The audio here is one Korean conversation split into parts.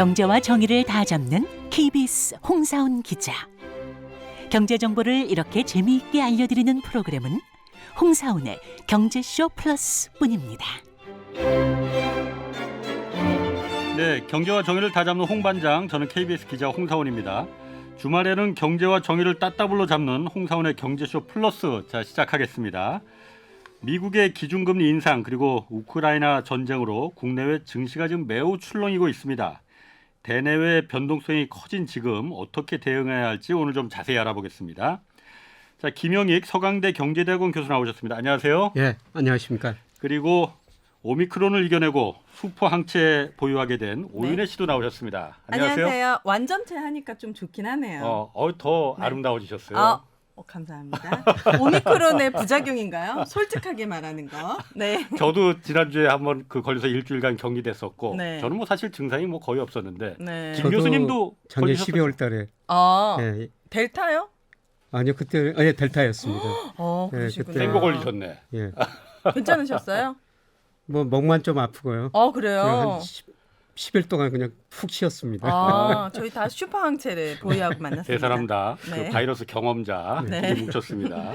경제와 정의를 다 잡는 KBS 홍사훈 기자. 경제 정보를 이렇게 재미있게 알려드리는 프로그램은 홍사훈의 경제쇼 플러스뿐입니다. 네, 경제와 정의를 다 잡는 홍반장, 저는 KBS 기자 홍사훈입니다. 주말에는 경제와 정의를 따따블로 잡는 홍사훈의 경제쇼 플러스 시작하겠습니다. 미국의 기준금리 인상 그리고 우크라이나 전쟁으로 국내외 증시가 지금 매우 출렁이고 있습니다. 대내외 변동성이 커진 지금 어떻게 대응해야 할지 오늘 좀 자세히 알아보겠습니다. 자, 김영익 서강대 경제대학원 교수 나오셨습니다. 안녕하세요. 예, 안녕하십니까. 그리고 오미크론을 이겨내고 슈퍼 항체 보유하게 된 오윤혜 씨도 나오셨습니다. 안녕하세요. 완전체 하니까 좀 좋긴 하네요. 더 네. 아름다워지셨어요. 감사합니다. 오미크론의 부작용인가요? 솔직하게 말하는 거. 네. 저도 지난주에 한번 걸려서 일주일간 격리됐었고, 네. 저는 사실 증상이 거의 없었는데, 네. 김 교수님도 작년 걸리셨었죠? 12월 달에 예. 델타요? 아니요, 그때 델타였습니다. 그러시구나. 그때- 땡거 걸리셨네. 예. 괜찮으셨어요? 목만 좀 아프고요. 그래요? 한 10일 동안 그냥 푹 쉬었습니다. 저희 다 슈퍼 항체를 보유하고 만났습니다. 세 사람 다 네. 그 바이러스 경험자 네. 뭉쳤습니다.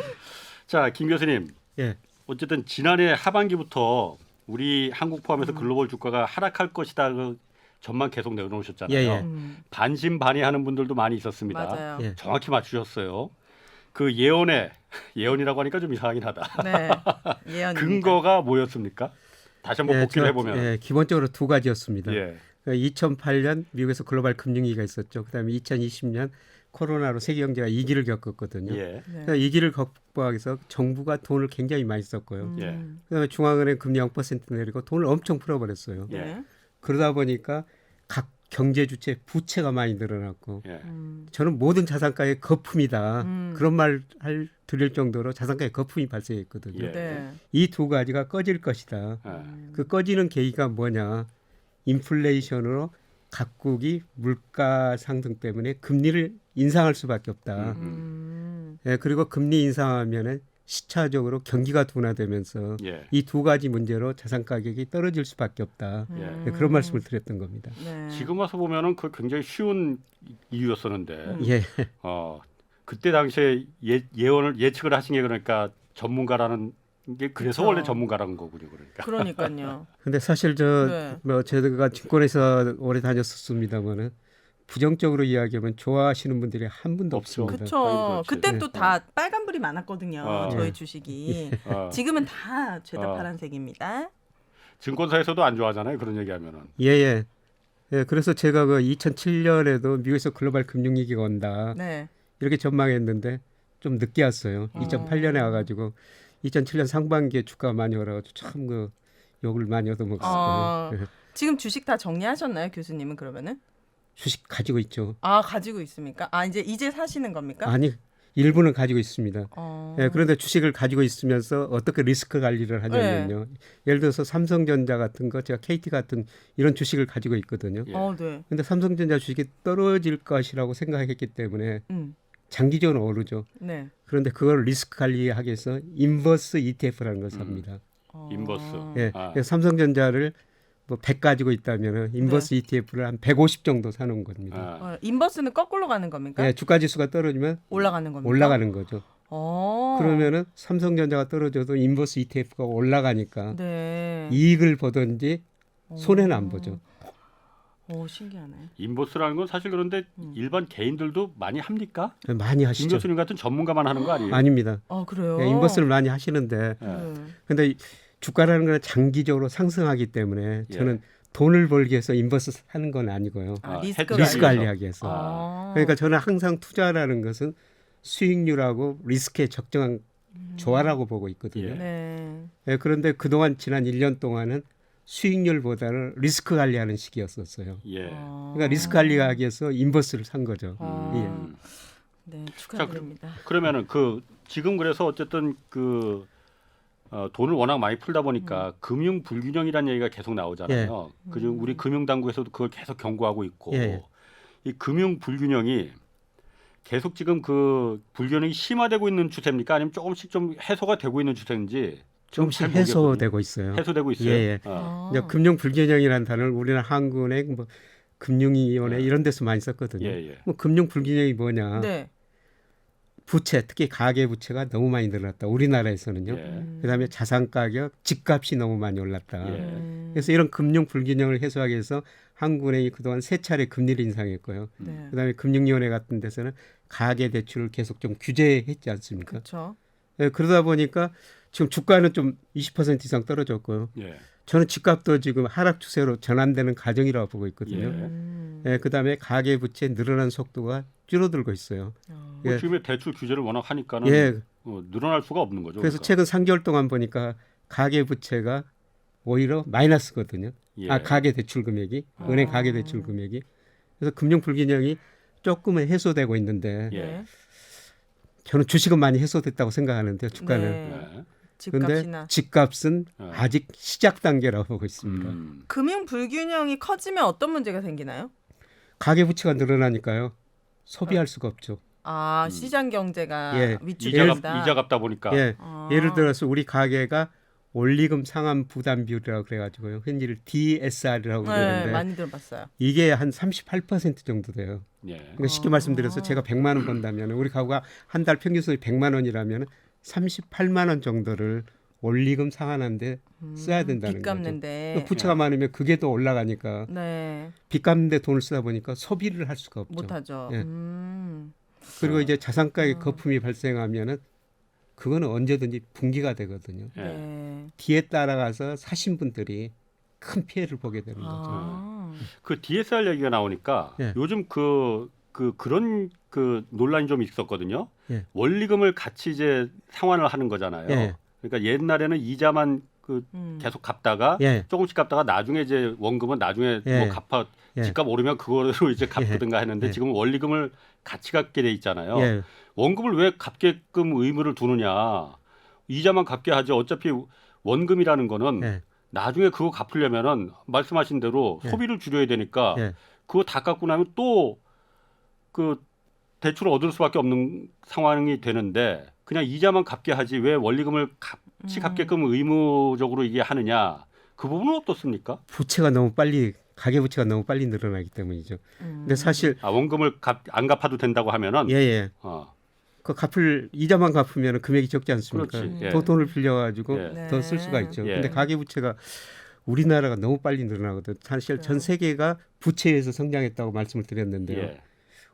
자, 김 교수님. 예. 어쨌든 지난해 하반기부터 우리 한국 포함해서 글로벌 주가가 하락할 것이다 그 전망 계속 내놓으셨잖아요. 예, 예. 반신반의하는 분들도 많이 있었습니다. 맞아요. 예. 정확히 맞추셨어요. 그 예언이라고 하니까 좀 이상하긴 하다. 네. 예언입니다. 근거가 뭐였습니까? 다시 한번 복기를 해보면. 기본적으로 두 가지였습니다. 예. 2008년 미국에서 글로벌 금융위기가 있었죠. 그다음에 2020년 코로나로 세계 경제가 위기를 겪었거든요. 예. 네. 위기를 극복하기 위해서 정부가 돈을 굉장히 많이 썼고요. 예. 그다음에 중앙은행 금리 0% 내리고 돈을 엄청 풀어버렸어요. 예. 네. 그러다 보니까 각 경제 주체 부채가 많이 늘어났고 예. 저는 모든 자산가의 거품이다. 음. 그런 말 드릴 정도로 자산가의 거품이 발생했거든요. 예. 네. 이 두 가지가 꺼질 것이다. 예. 그 꺼지는 계기가 뭐냐. 인플레이션으로 각국이 물가 상승 때문에 금리를 인상할 수밖에 없다. 예, 그리고 금리 인상하면은 시차적으로 경기가 둔화되면서 예. 이 두 가지 문제로 자산 가격이 떨어질 수밖에 없다. 예. 예, 그런 말씀을 드렸던 겁니다. 네. 지금 와서 보면은 그 굉장히 쉬운 이유였었는데 예. 그때 당시에 예측을 하신 게 그러니까 전문가라는 게 그래서 그쵸. 원래 전문가라는 거군요. 그러니까. 그러니까요. 근데 사실 네. 제가 증권회사 오래 다녔었습니다만은 부정적으로 이야기하면 좋아하시는 분들이 한 분도 없죠. 없습니다. 그렇죠. 그렇지. 그땐 네. 또 다 빨간불이 많았거든요. 저희 예. 주식이. 어, 지금은 다 죄다 파란색입니다. 증권사에서도 안 좋아하잖아요. 그런 얘기하면은. 예. 그래서 제가 2007년에도 미국에서 글로벌 금융위기가 온다. 네. 이렇게 전망했는데 좀 늦게 왔어요. 2008년에 와가지고 2007년 상반기에 주가가 많이 올라가지고 참 욕을 많이 얻어먹었어요. 예. 지금 주식 다 정리하셨나요, 교수님은 그러면은? 주식 가지고 있죠. 가지고 있습니까? 이제 사시는 겁니까? 아니 일부는 가지고 있습니다. 어. 예, 그런데 주식을 가지고 있으면서 어떻게 리스크 관리를 하냐면요. 예를 들어서 삼성전자 같은 거, 제가 KT 같은 이런 주식을 가지고 있거든요. 예. 네. 근데 삼성전자 주식이 떨어질 것이라고 생각했기 때문에 장기적으로 오르죠. 네. 그런데 그걸 리스크 관리하기 위해서 인버스 ETF라는 걸 삽니다. 인버스. 예, 아. 그래서 삼성전자를 100 가지고 있다면 인버스 ETF를 한 150 정도 사놓은 겁니다. 아. 인버스는 거꾸로 가는 겁니까? 예, 주가 지수가 떨어지면 올라가는 겁니까? 올라가는 거죠. 어. 그러면은 삼성전자가 떨어져도 인버스 ETF가 올라가니까 네. 이익을 보든지 손해는 안 보죠. 신기하네. 인버스라는 건 사실 그런데 일반 개인들도 많이 합니까? 많이 김 하시죠. 교수님 같은 전문가만 하는 거 아니에요? 아닙니다. 그래요? 예, 인버스를 많이 하시는데 예. 근데 주가라는 건 장기적으로 상승하기 때문에 예. 저는 돈을 벌기 위해서 인버스 하는 건 아니고요. 리스크 리스크 관리. 관리하기 위해서. 아. 그러니까 저는 항상 투자라는 것은 수익률하고 리스크의 적정한 조화라고 보고 있거든요. 예. 네. 예, 그런데 그동안 지난 1년 동안은 수익률보다는 리스크 관리하는 시기였었어요. 예. 그러니까 리스크 관리하기 위해서 인버스를 산 거죠. 음. 네, 축하드립니다. 그러면은 지금 그래서 어쨌든 돈을 워낙 많이 풀다 보니까 금융 불균형이라는 얘기가 계속 나오잖아요. 그중 우리 금융당국에서도 그걸 계속 경고하고 있고 예. 이 금융 불균형이 계속 지금 불균형이 심화되고 있는 추세입니까? 아니면 조금씩 좀 해소가 되고 있는 추세인지 조금씩 잘 모르겠거든요. 해소되고 있어요. 해소되고 있어요. 예. 이제 금융 불균형이라는 단어를 우리는 한국은행 금융위원회 이런 데서 많이 썼거든요. 예, 예. 뭐 금융 불균형이 뭐냐? 네. 부채, 특히 가계 부채가 너무 많이 늘어났다. 우리나라에서는요. 예. 그다음에 자산 가격, 집값이 너무 많이 올랐다. 예. 그래서 이런 금융 불균형을 해소하기 위해서 한국은행이 그동안 3차례 금리를 인상했고요. 네. 그다음에 금융위원회 같은 데서는 가계 대출을 계속 좀 규제했지 않습니까? 그렇죠. 예, 그러다 보니까 지금 주가는 좀 20% 이상 떨어졌고요. 예. 저는 집값도 지금 하락 추세로 전환되는 과정이라고 보고 있거든요. 예. 예, 그다음에 가계 부채 늘어나는 속도가 줄어들고 있어요. 뭐 예. 지금의 대출 규제를 워낙 하니까는 예. 늘어날 수가 없는 거죠. 그래서 그러니까. 최근 3개월 동안 보니까 가계 부채가 오히려 마이너스거든요. 예. 가계 대출 금액이 은행 가계 대출 금액이 그래서 금융 불균형이 조금은 해소되고 있는데 예. 네. 저는 주식은 많이 해소됐다고 생각하는데요. 주가는. 네. 예. 그런데 집값이나 집값은 예. 아직 시작 단계라고 보고 있습니다. 금융 불균형이 커지면 어떤 문제가 생기나요? 가계 부채가 늘어나니까요. 소비할 수가 없죠. 아, 시장 경제가 예. 위축된다. 이자 갚다 보니까. 예. 아. 예를 들어서 우리 가계가 원리금 상환 부담 비율이라고 그래가지고요. 흔히 DSR이라고 네, 그러는데 많이 들어봤어요. 이게 한 38% 정도 돼요. 예. 그러니까 쉽게 말씀드려서 제가 100만 원 번다면 우리 가구가 한 달 평균 수입 100만 원이라면 38만 원 정도를 원리금 상환하는데 써야 된다는 빚 거죠. 갚는데. 부채가 많으면 그게 더 올라가니까 네. 빚 갚는데 돈을 쓰다 보니까 소비를 할 수가 없죠. 못하죠. 예. 그리고 이제 자산가의 거품이 발생하면은 그거는 언제든지 분기가 되거든요. 예. 네. 뒤에 따라가서 사신 분들이 큰 피해를 보게 되는 거죠. 아. 그 DSR 얘기가 나오니까 예. 요즘 그런 논란이 좀 있었거든요. 예. 원리금을 같이 이제 상환을 하는 거잖아요. 예. 그러니까 옛날에는 이자만 계속 갚다가 예. 조금씩 갚다가 나중에 이제 원금은 나중에 예. 뭐 갚아 예. 집값 오르면 그거로 이제 갚든가 했는데 예. 지금은 원리금을 같이 갚게 돼 있잖아요. 예. 원금을 왜 갚게끔 의무를 두느냐? 이자만 갚게 하지. 어차피 원금이라는 거는 예. 나중에 그거 갚으려면은 말씀하신 대로 예. 소비를 줄여야 되니까 예. 그거 다 갚고 나면 또 그 대출을 얻을 수밖에 없는 상황이 되는데 그냥 이자만 갚게 하지 왜 원리금을 같이 갚게끔 의무적으로 이게 하느냐? 그 부분은 어떻습니까? 부채가 너무 빨리 가계 부채가 너무 빨리 늘어나기 때문이죠. 근데 사실 원금을 안 갚아도 된다고 하면은 예예. 그 갚을 이자만 갚으면 금액이 적지 않습니까? 그렇지. 예. 더 돈을 빌려가지고 예. 더 쓸 수가 네. 있죠. 예. 근데 가계 부채가 우리나라가 너무 빨리 늘어나거든. 사실 전 세계가 부채에서 성장했다고 말씀을 드렸는데요. 예.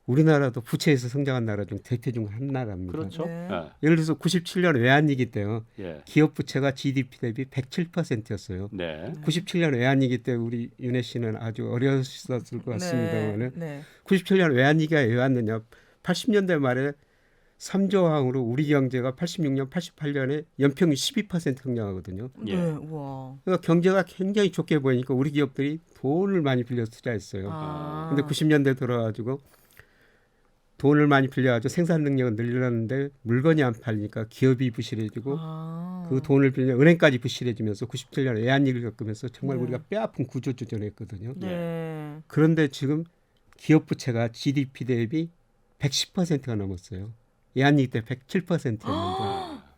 우리나라도 부채에서 성장한 나라 중 대표 중 한 나라입니다. 그렇죠. 네. 예. 예를 들어서 97년 외환위기 때요. 예. 기업 부채가 GDP 대비 107%였어요. 네. 97년 외환위기 때 우리 윤혜 씨는 아주 어렸었을 것 같습니다만은 네. 97년 외환위기가 왜 왔느냐? 80년대 말에 3조 항으로 우리 경제가 86년, 88년에 연평균 12% 성장하거든요. 네. 예. 우와. 그러니까 경제가 굉장히 좋게 보이니까 우리 기업들이 돈을 많이 빌려 투자했어요. 아. 근데 90년대 들어가지고 돈을 많이 빌려가지고 생산 능력은 늘렸는데 물건이 안 팔리니까 기업이 부실해지고 아. 그 돈을 빌려 은행까지 부실해지면서 97년 외환위기를 겪으면서 정말 네. 우리가 뼈아픈 구조조정했거든요. 네. 그런데 지금 기업 부채가 GDP 대비 110%가 넘었어요. 외환위기 때 107%였는데.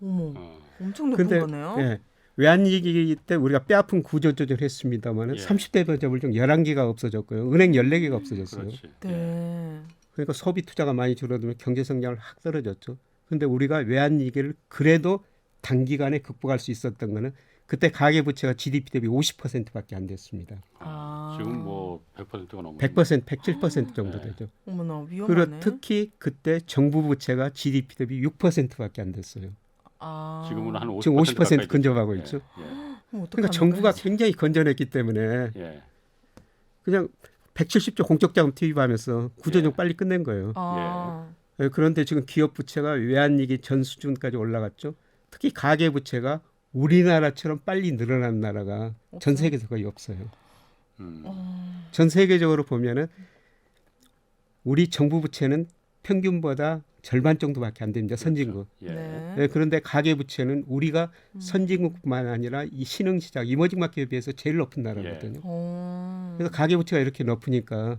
어머. 엄청 높은 근데 거네요. 예, 외환위기 때 우리가 뼈아픈 구조조정을 했습니다만 예. 30대 면접을 중 11개가 없어졌고요. 은행 14개가 없어졌어요. 그렇지. 네. 그러니까 소비 투자가 많이 줄어들면 경제 성장을 확 떨어졌죠. 근데 우리가 외환위기를 그래도 단기간에 극복할 수 있었던 거는 그때 가계 부채가 GDP 대비 50%밖에 안 됐습니다. 아. 지금 뭐 100%가 넘어. 100%, 107% 정도 되죠. 어머나 위험하네. 그리고 특히 그때 정부 부채가 GDP 대비 6%밖에 안 됐어요. 아. 지금은 한 50% 지금 50% 가까이 근접하고 됐죠. 있죠. 예. 그러니까 정부가 굉장히 건전했기 때문에 예. 그냥 170조 공적자금 투입하면서 구조조정 예. 빨리 끝낸 거예요. 아. 예, 그런데 지금 기업 부채가 외환위기 전 수준까지 올라갔죠. 특히 가계 부채가 우리나라처럼 빨리 늘어난 나라가 전 세계에서 거의 없어요. 전 세계적으로 보면은 우리 정부 부채는 평균보다 절반 정도밖에 안 됩니다. 선진국. 예. 네. 예, 그런데 가계 부채는 우리가 선진국뿐만 아니라 이 신흥시장, 이머징 마켓에 비해서 제일 높은 나라거든요. 그래서 가계 부채가 이렇게 높으니까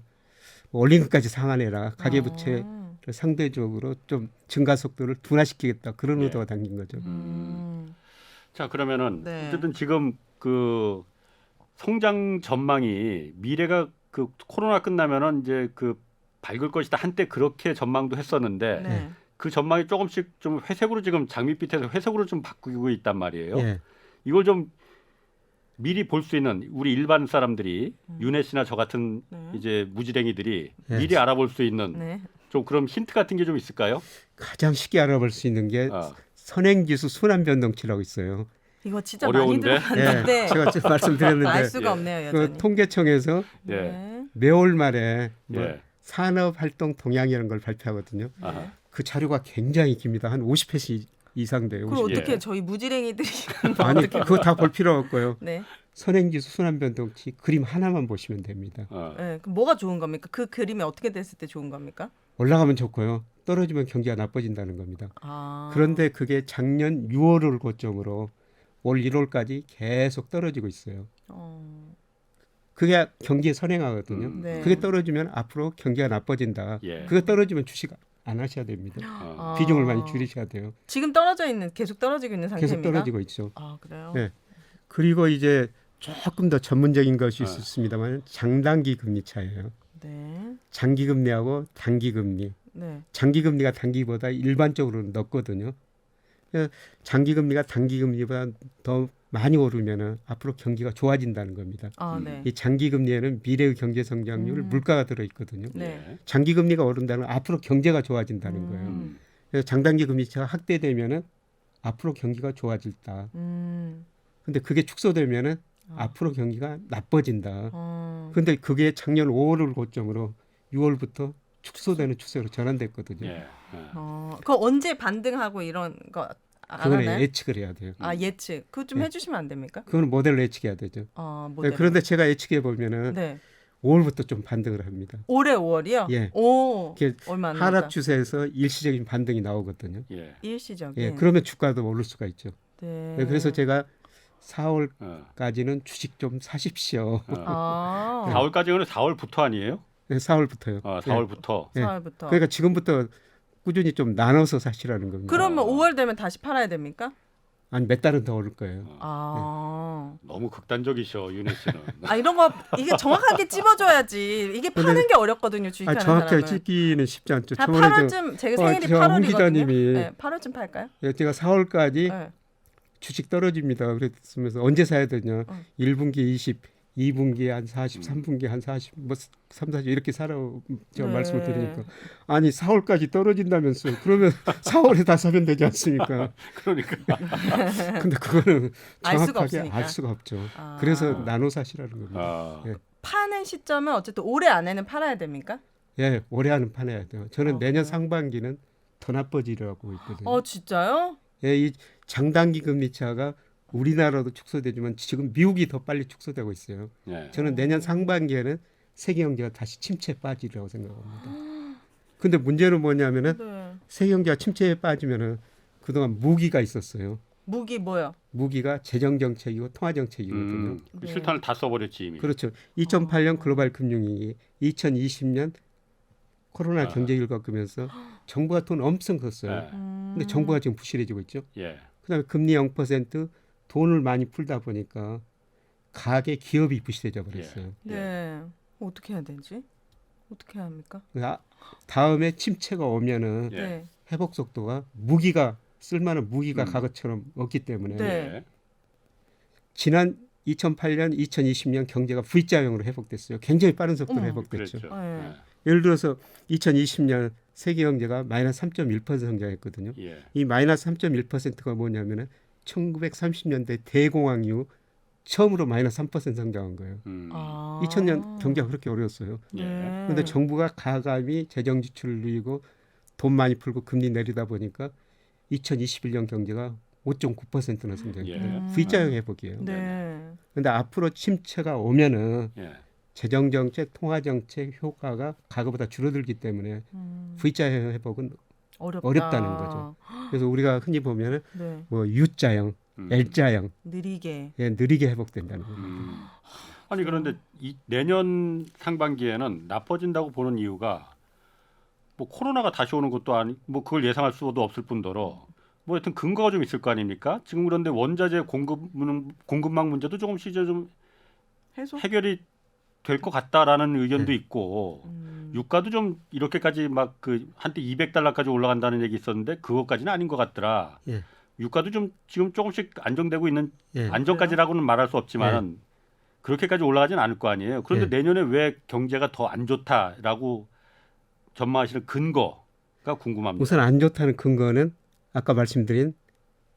원리금까지 상환해라. 가계 부채를 상대적으로 좀 증가 속도를 둔화시키겠다. 그런 예. 의도가 담긴 거죠. 자, 그러면은 네. 어쨌든 지금 그 성장 전망이 미래가 그 코로나 끝나면은 이제 그 밝을 것이다 한때 그렇게 전망도 했었는데 네. 그 전망이 조금씩 좀 회색으로 지금 장밋빛에서 회색으로 좀 바뀌고 있단 말이에요. 예. 이걸 좀 미리 볼 수 있는 우리 일반 사람들이 윤혜 씨나 저 같은 네. 이제 무지랭이들이 네. 미리 알아볼 수 있는 네. 좀 그런 힌트 같은 게 좀 있을까요? 가장 쉽게 알아볼 수 있는 게 아, 선행지수 순환 변동치라고 있어요. 이거 진짜 어려운데? 많이 들어봤는데 제가 지금 말씀드렸는데 알 수가 예. 없네요, 그 여전히. 통계청에서 예. 네. 매월 말에 뭐 예. 산업활동 동향이라는 걸 발표하거든요. 아하. 그 자료가 굉장히 깁니다. 한 50페이지 이상 돼요. 그럼 50. 어떻게 예. 저희 무지랭이들이 아니 그거 다 볼 필요 없고요. 네. 선행지수 순환 변동치 그림 하나만 보시면 됩니다. 어. 네. 그럼 뭐가 좋은 겁니까? 그 그림이 어떻게 됐을 때 좋은 겁니까? 올라가면 좋고요. 떨어지면 경기가 나빠진다는 겁니다. 아. 그런데 그게 작년 6월을 고점으로 올 1월까지 계속 떨어지고 있어요. 어. 그게 경기에 선행하거든요. 네. 그게 떨어지면 앞으로 경기가 나빠진다. 예. 그게 떨어지면 주식 안 하셔야 됩니다. 어. 아. 비중을 많이 줄이셔야 돼요. 지금 떨어져 있는 계속 떨어지고 있는 상태입니다. 계속 떨어지고 있죠. 아 그래요? 네. 그리고 이제 조금 더 전문적인 것이 아. 있습니다만 장단기 금리 차예요. 네. 장기 금리하고 단기 금리. 네. 장기 금리가 단기보다 일반적으로는 높거든요. 그래서 장기 금리가 단기 금리보다 더 많이 오르면은 앞으로 경기가 좋아진다는 겁니다. 아 네. 이 장기 금리에는 미래의 경제 성장률 물가가 들어 있거든요. 네. 예. 장기 금리가 오른다는 건 앞으로 경제가 좋아진다는 거예요. 음. 그래서 장단기 금리차가 확대되면은 앞으로 경기가 좋아질다. 음. 근데 그게 축소되면은 아. 앞으로 경기가 나빠진다. 어. 근데 그게 작년 5월을 고점으로 6월부터 축소되는 추세로 전환됐거든요. 예. 예. 그거 언제 반등하고 이런 거 그거는 알아나요? 예측을 해야 돼요. 아 예측. 그거 좀 네. 해주시면 안 됩니까? 그거는 모델로 예측해야 되죠. 모델. 그런데 제가 예측해 보면은 네. 5월부터 좀 반등을 합니다. 올해 5월이요? 예. 오. 이게 얼마 안 하락 남았다. 추세에서 일시적인 반등이 나오거든요. 예. 일시적인. 예, 그러면 주가도 오를 수가 있죠. 네. 예, 그래서 제가 4월까지는 어. 주식 좀 사십시오. 아. 4월까지는 4월부터 아니에요? 네, 4월부터요. 4월부터. 예. 4월부터. 그러니까 지금부터 꾸준히 좀 나눠서 사시라는 겁니다. 그러면 5월 되면 다시 팔아야 됩니까? 아니 몇 달은 더 오를 거예요. 아. 너무 극단적이셔 윤혜 씨는. 아 이런 거 이게 정확하게 찝어줘야지. 이게 파는 게 어렵거든요. 아, 주식하는 정확하게 사람은. 찍기는 쉽지 않죠. 한 저번에 8월쯤 제 생일이 저 홍 8월이거든요. 기자님이 네, 8월쯤 팔까요? 제가 4월까지 네. 주식 떨어집니다. 그랬으면서 언제 사야 되냐? 1분기 20, 2분기 한 40, 3분기 한 40, 뭐 3, 40 이렇게 사라고 제가 네. 말씀을 드리니까 아니 4월까지 떨어진다면서요. 그러면 4월에 다 사면 되지 않습니까? 그러니까. 근데 그거는 알 수가 정확하게 없으니까. 알 수가 없죠. 아. 그래서 나눠 사시라는 겁니다. 아. 예. 파는 시점은 어쨌든 올해 안에는 팔아야 됩니까? 예, 올해 하는 판해야 돼요. 저는 내년 그래요? 상반기는 더 나빠지려고 있거든요. 진짜요? 예, 이 장단기 금리 차가 우리나라도 축소되지만 지금 미국이 더 빨리 축소되고 있어요. 예. 저는 내년 상반기에는 세계 경제가 다시 침체에 빠지리라고 생각합니다. 근데 문제는 뭐냐면은 네. 세계 경제가 침체에 빠지면은 그동안 무기가 있었어요. 무기 뭐요? 무기가 재정 정책이고 통화 정책이거든요. 네. 실탄을 다 써버렸지 이미. 그렇죠. 2008년 글로벌 금융위기, 2020년 코로나 경제위기를 겪으면서 정부가 돈 엄청 썼어요. 예. 근데 정부가 지금 부실해지고 있죠. 예. 그다음에 금리 0% 돈을 많이 풀다 보니까 가계 기업이 부실해져 버렸어요. 네. 어떻게 해야 되지? 어떻게 해야 합니까? 다음에 침체가 오면은 예. 네. 회복 속도가 무기가 쓸만한 무기가 과거처럼 없기 때문에 네. 예. 지난 2008년, 2020년 경제가 V자형으로 회복됐어요. 굉장히 빠른 속도로 어머, 회복됐죠. 그랬죠. 네. 예를 들어서 2020년 세계 경제가 마이너스 3.1% 성장했거든요. 예. 이 마이너스 3.1%가 뭐냐면은 1930년대 대공황 이후 처음으로 마이너스 3% 성장한 거예요. 아. 2000년 경제가 그렇게 어려웠어요. 예. 그런데 정부가 가감히 재정 지출을 늘리고 돈 많이 풀고 금리 내리다 보니까 2021년 경제가 5.9%나 성장했어요. 예. V자형 회복이에요. 네. 그런데 앞으로 침체가 오면은 예. 재정 정책, 통화 정책 효과가 과거보다 줄어들기 때문에 V자형 회복은 어렵다는 거죠. 그래서 우리가 흔히 보면은 네. 뭐 U자형, L자형 느리게. 예, 느리게 회복된다는 겁니다. 아니 그런데 내년 상반기에는 나빠진다고 보는 이유가 뭐 코로나가 다시 오는 것도 아니 뭐 그걸 예상할 수도 없을 뿐더러 뭐 하여튼 근거가 좀 있을 거 아닙니까? 지금 그런데 원자재 공급망 문제도 조금씩 이제 좀 해소? 해결이 될 것 같다라는 의견도 네. 있고 유가도 좀 이렇게까지 막 그 한때 $200까지 올라간다는 얘기 있었는데 그것까지는 아닌 것 같더라. 예. 유가도 좀 지금 조금씩 안정되고 있는 예. 안정까지라고는 말할 수 없지만 그렇게까지 올라가지는 않을 거 아니에요. 그런데 예. 내년에 왜 경제가 더 안 좋다라고 전망하시는 근거가 궁금합니다. 우선 안 좋다는 근거는 아까 말씀드린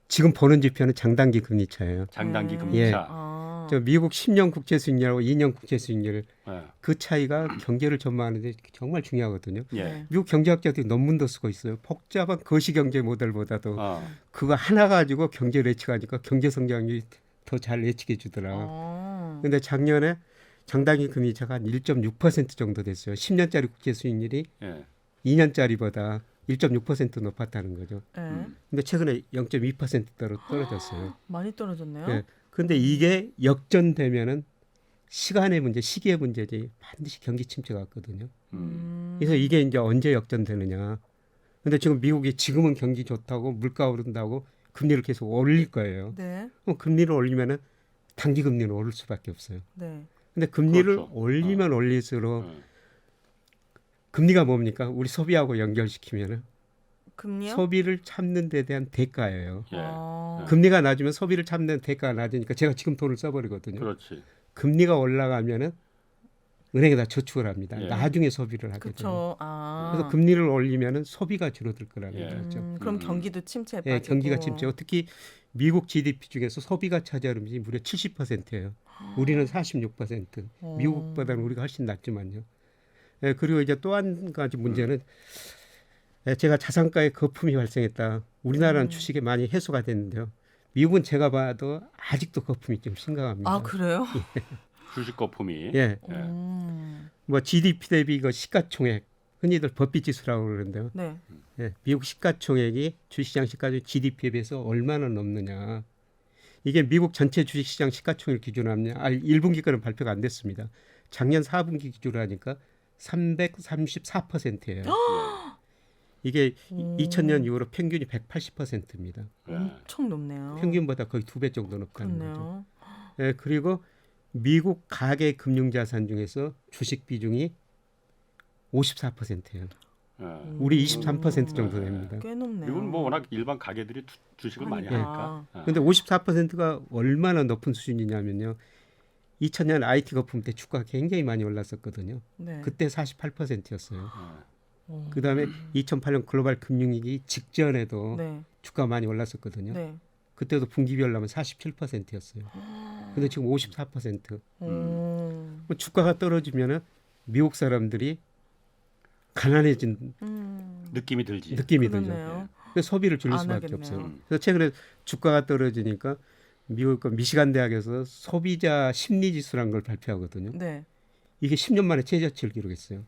지금 보는 지표는 장단기 금리 차예요. 장단기 예. 금리차. 아. 저 미국 10년 국채 수익률하고 2년 국채 수익률 예. 그 차이가 경제를 전망하는데 정말 중요하거든요. 예. 네. 미국 경제학자들이 논문도 쓰고 있어요. 복잡한 거시 경제 모델보다도 어. 그거 하나 가지고 경제를 예측하니까 경제 성장률이 더 잘 예측해 주더라. 아. 근데 작년에 장단기 금리차가 한 1.6% 정도 됐어요. 10년짜리 국채 수익률이 예. 2년짜리보다 1.6% 높았다는 거죠. 네. 근데 최근에 0.2%대로 떨어졌어요. 많이 떨어졌네요. 예. 근데 이게 역전되면은 시간의 문제, 시기의 문제지 반드시 경기 침체가 왔거든요. 그래서 이게 이제 언제 역전되느냐. 근데 지금 미국이 지금은 경기 좋다고 물가 오른다고 금리를 계속 올릴 거예요. 네. 그럼 금리를 올리면은 단기 금리는 오를 수밖에 없어요. 네. 근데 금리를 그렇죠. 올리면 올릴수록 예. 금리가 뭡니까? 우리 소비하고 연결시키면은 금리요? 소비를 참는 데 대한 대가예요. 예. 아. 금리가 낮으면 소비를 참는 대가가 낮으니까 제가 지금 돈을 써버리거든요. 그렇지. 금리가 올라가면은 은행에다 저축을 합니다. 예. 나중에 소비를 하거든요. 그렇죠. 아. 그래서 금리를 올리면은 소비가 줄어들 거라는 예. 거죠. 그럼 음. 경기도 침체에 예, 빠지고. 경기가 침체. 특히 미국 GDP 중에서 소비가 차지하는 비중이 무려 70%예요. 우리는 46%. 어. 미국보다는 우리가 훨씬 낮지만요. 예, 그리고 이제 또 한 가지 문제는 예, 제가 자산가에 거품이 발생했다. 우리나라는 주식에 많이 해소가 됐는데요. 미국은 제가 봐도 아직도 거품이 좀 심각합니다. 아 그래요? 주식 거품이. 예, 예. 뭐 GDP 대비 그 시가총액 흔히들 법비 지수라고 그러는데요. 네. 예, 미국 시가총액이 주식시장 시가총액 GDP에 비해서 얼마나 넘느냐. 이게 미국 전체 주식시장 시가총액을 기준으로 하면 1분기 거는 발표가 안 됐습니다. 작년 4분기 기준으로 하니까 334%예요. 이게 2000년 이후로 평균이 180%입니다. 예. 엄청 높네요. 평균보다 거의 2배 정도 높다는 거죠. 그렇네요. 예, 그리고 미국 가계 금융자산 중에서 주식 비중이 54%예요. 예. 우리 23% 정도 됩니다. 꽤 높네요. 미국은 뭐 워낙 일반 가게들이 주식을 많이 하니까. 예. 근데 54%가 얼마나 높은 수준이냐면요. 2000년 IT 거품 때 주가가 굉장히 많이 올랐었거든요. 네. 그때 48%였어요. 어. 그다음에 2008년 글로벌 금융위기 직전에도 네. 주가 많이 올랐었거든요. 네. 그때도 분기별로 하면 47%였어요. 근데 지금 54%. 음. 주가가 떨어지면은 미국 사람들이 가난해진 느낌이 들지. 느낌이 들죠. 그러네요. 그래서 소비를 줄일 안 수밖에 하겠네요. 없어요. 그래서 최근에 주가가 떨어지니까 미국 그 미시간 대학에서 소비자 심리 지수라는 걸 발표하거든요. 네. 이게 10년 만에 최저치를 기록했어요.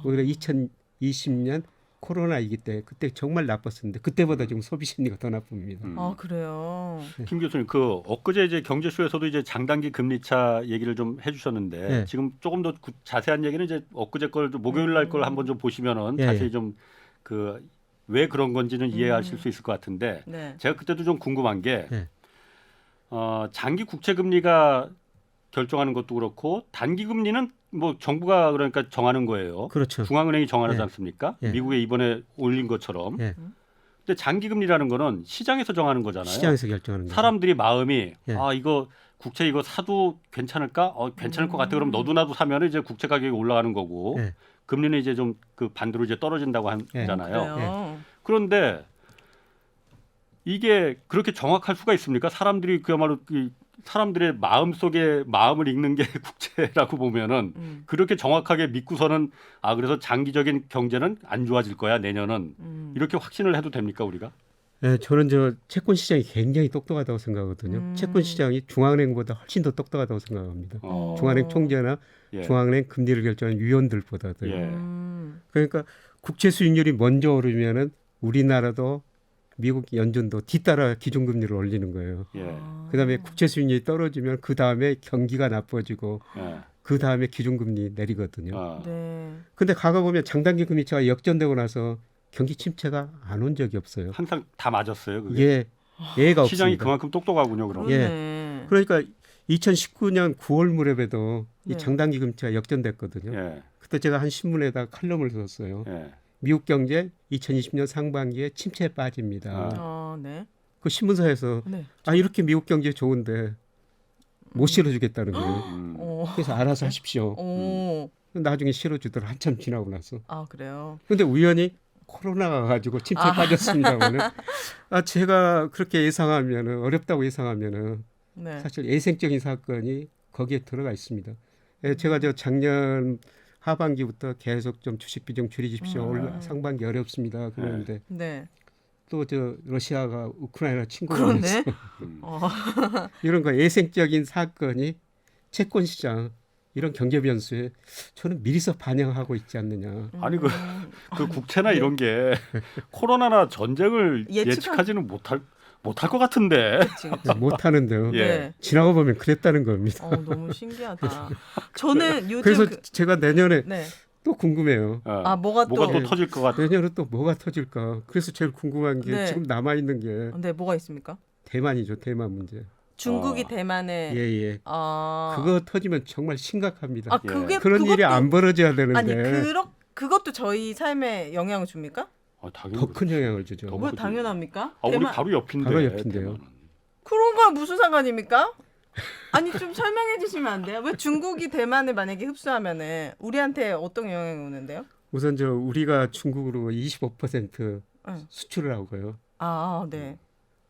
오히려 2020년 코로나 위기 때 그때 정말 나빴었는데 그때보다 지금 소비 심리가 더 나쁩니다. 아 그래요. 김 교수님, 그 엊그제 이제 경제쇼에서도 이제 장단기 금리차 얘기를 좀 해주셨는데 네. 지금 조금 더 자세한 얘기는 이제 엊그제 걸 목요일 날 걸 한번 좀 보시면은 예, 자세히 예. 좀 그 왜 그런 건지는 이해하실 수 있을 것 같은데 네. 제가 그때도 좀 궁금한 게 네. 장기 국채 금리가 결정하는 것도 그렇고 단기 금리는 뭐 정부가 그러니까 정하는 거예요. 그렇죠. 중앙은행이 정하지 예. 않습니까? 예. 미국에 이번에 올린 것처럼. 예. 근데 장기 금리라는 거는 시장에서 정하는 거잖아요. 시장에서 결정하는 거죠. 사람들이 마음이 예. 아 이거 국채 이거 사도 괜찮을까? 괜찮을 것 같아. 그럼 너도 나도 사면 이제 국채 가격이 올라가는 거고 예. 금리는 이제 좀 그 반대로 이제 떨어진다고 하잖아요. 그래요. 그런데 이게 그렇게 정확할 수가 있습니까? 사람들이 그야말로 사람들의 마음 속에 마음을 읽는 게 국채라고 보면은 그렇게 정확하게 믿고서는 그래서 장기적인 경제는 안 좋아질 거야 내년은 이렇게 확신을 해도 됩니까 우리가? 네, 저는 저 채권 시장이 굉장히 똑똑하다고 생각하거든요. 채권 시장이 중앙은행보다 훨씬 더 똑똑하다고 생각합니다. 중앙은행 총재나 예. 중앙은행 금리를 결정하는 위원들보다도. 예. 그러니까 국채 수익률이 먼저 오르면은 우리나라도 미국 연준도 뒤따라 기준금리를 올리는 거예요. 예. 그다음에 국채 수익률이 떨어지면 그 다음에 경기가 나빠지고 예. 그 다음에 기준금리 내리거든요. 네. 근데 과거 보면 장단기 금리차가 역전되고 나서 경기 침체가 안 온 적이 없어요. 항상 다 맞았어요. 그게. 이게 예가 시장이 없습니다. 그만큼 똑똑하군요. 그럼. 예. 그러네. 그러니까 2019년 9월 무렵에도 네. 이 장단기 금치가 역전됐거든요. 예. 그때 제가 한 신문에다 칼럼을 썼어요. 예. 미국 경제 2020년 상반기에 침체에 빠집니다. 네. 그 신문사에서 네. 이렇게 미국 경제 좋은데 못 실어주겠다는 거예요. 그래서 알아서 하십시오. 오. 나중에 실어주더라 한참 지나고 나서. 그래요. 근데 우연히 코로나가 가지고 침체에 빠졌습니다만은 제가 그렇게 예상하면은 어렵다고 예상하면은 네. 사실 예생적인 사건이 거기에 들어가 있습니다. 제가 저 작년 하반기부터 계속 좀 주식 비중 줄이십시오. 상반기 어렵습니다. 그러는데 네. 또 저 러시아가 우크라이나 침공을 그러네. 해서 이런 거 예생적인 사건이 채권 시장 이런 경제 변수에 저는 미리서 반영하고 있지 않느냐. 아니 그 국채나 이런 게 코로나나 전쟁을 예측하지는 못할 것 같은데. 그치. 못하는데요. 예. 네. 지나고 보면 그랬다는 겁니다. 너무 신기하다. 저는 요즘 그래서 제가 내년에 네. 또 궁금해요. 뭐가 또 또 터질 것 같아. 내년에 또 뭐가 터질까. 그래서 제일 궁금한 게 네. 지금 남아 있는 게 네, 뭐가 있습니까? 대만이죠. 대만 문제. 중국이 대만에 예. 그거 터지면 정말 심각합니다. 그게 그런 그것도, 일이 안 벌어져야 되는데 아니 그것도 저희 삶에 영향을 줍니까? 당연히 더 큰 영향을 주죠. 더 뭐 그렇죠. 당연합니까? 우리 바로 옆인데. 바로 옆인데요. 대만은. 그런 거 무슨 상관입니까? 아니 좀 설명해 주시면 안 돼요? 왜 중국이 대만을 만약에 흡수하면은 우리한테 어떤 영향이 오는데요? 우선 우리가 중국으로 25% 응. 수출을 하고요. 네.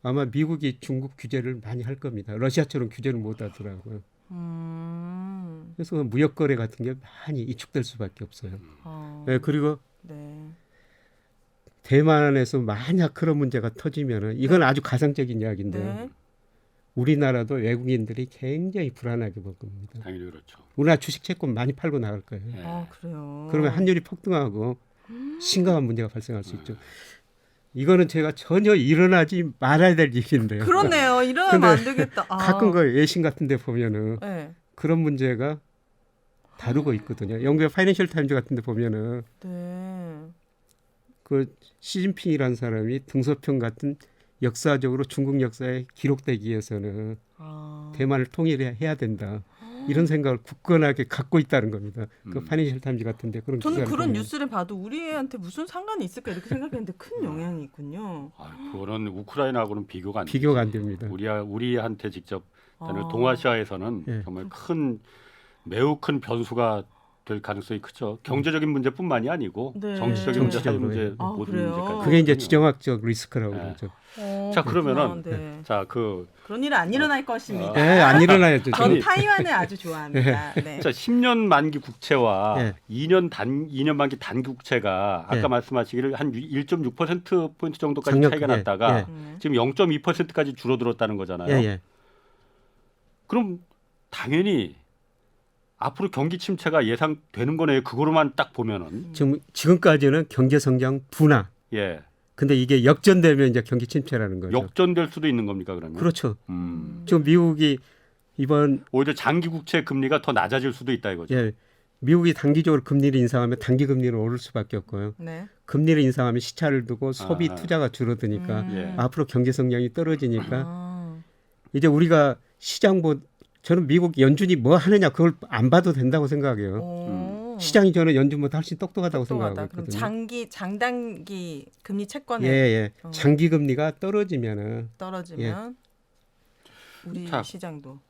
아마 미국이 중국 규제를 많이 할 겁니다. 러시아처럼 규제를 못 하더라고요. 그래서 무역 거래 같은 게 많이 이축될 수밖에 없어요. 네, 그리고 네. 대만에서 만약 그런 문제가 터지면은 이건 아주 가상적인 이야기인데요. 네. 우리나라도 외국인들이 굉장히 불안하게 볼 겁니다. 당연히 그렇죠. 우리나라 주식 채권 많이 팔고 나갈 거예요. 예. 그래요. 그러면 환율이 폭등하고 심각한 문제가 발생할 수 있죠. 이거는 제가 전혀 일어나지 말아야 될 일인데요. 그렇네요. 이러면 안 되겠다. 가끔 그 외신 같은 데 보면은 네. 그런 문제가 다루고 있거든요. 영국의 파이낸셜 타임즈 같은 데 보면은 네. 그 시진핑이라는 사람이 등소평 같은 역사적으로 중국 역사에 기록되기 위해서는 대만을 통일해야 된다. 이런 생각을 굳건하게 갖고 있다는 겁니다. 그 파이낸셜 타임즈 같은데 그런 저는 기사를 그런 보면. 뉴스를 봐도 우리한테 무슨 상관이 있을까 이렇게 생각했는데 큰 영향이 있군요. 그거는 우크라이나하고는 비교가 안 비교가 안 됩니다. 우리한테 직접 동아시아에서는 정말 매우 큰 변수가 될 가능성이 크죠. 경제적인 문제뿐만이 아니고 네. 정치적인 문제, 사회 정치적으로, 문제, 모든 그래요? 문제까지. 그게 이제 지정학적 리스크라고 네. 그러죠. 자, 그러면은 네. 그런 일은 안 일어날 것입니다. 네, 안 일어나야죠. 전 타이완을 아주 좋아합니다. 네. 10년 만기 국채와 2년 만기 단기 국채가 아까 예. 말씀하시기를 한 1.6% 포인트 정도까지 작년 차이가 그게, 났다가 지금 0.2%까지 줄어들었다는 거잖아요. 예. 그럼 당연히 앞으로 경기 침체가 예상되는 거네요. 그거로만 딱 보면은. 지금까지는 경제 성장 둔화. 예. 근데 이게 역전되면 이제 경기 침체라는 거죠. 역전될 수도 있는 겁니까, 그러면? 그렇죠. 지금 미국이 이번 오히려 장기 국채 금리가 더 낮아질 수도 있다 이거죠. 미국이 단기적으로 금리를 인상하면 단기 금리는 오를 수밖에 없고요. 네. 금리를 인상하면 시차를 두고 소비 투자가 줄어드니까 앞으로 경제 성장이 떨어지니까 이제 우리가 저는 미국 연준이 뭐 하느냐 그걸 안 봐도 된다고 생각해요. 시장이 저는 연준보다 훨씬 똑똑하다고 생각하고 그럼 있거든요. 장단기 금리 채권을 장기 금리가 떨어지면은 떨어지면 우리 시장도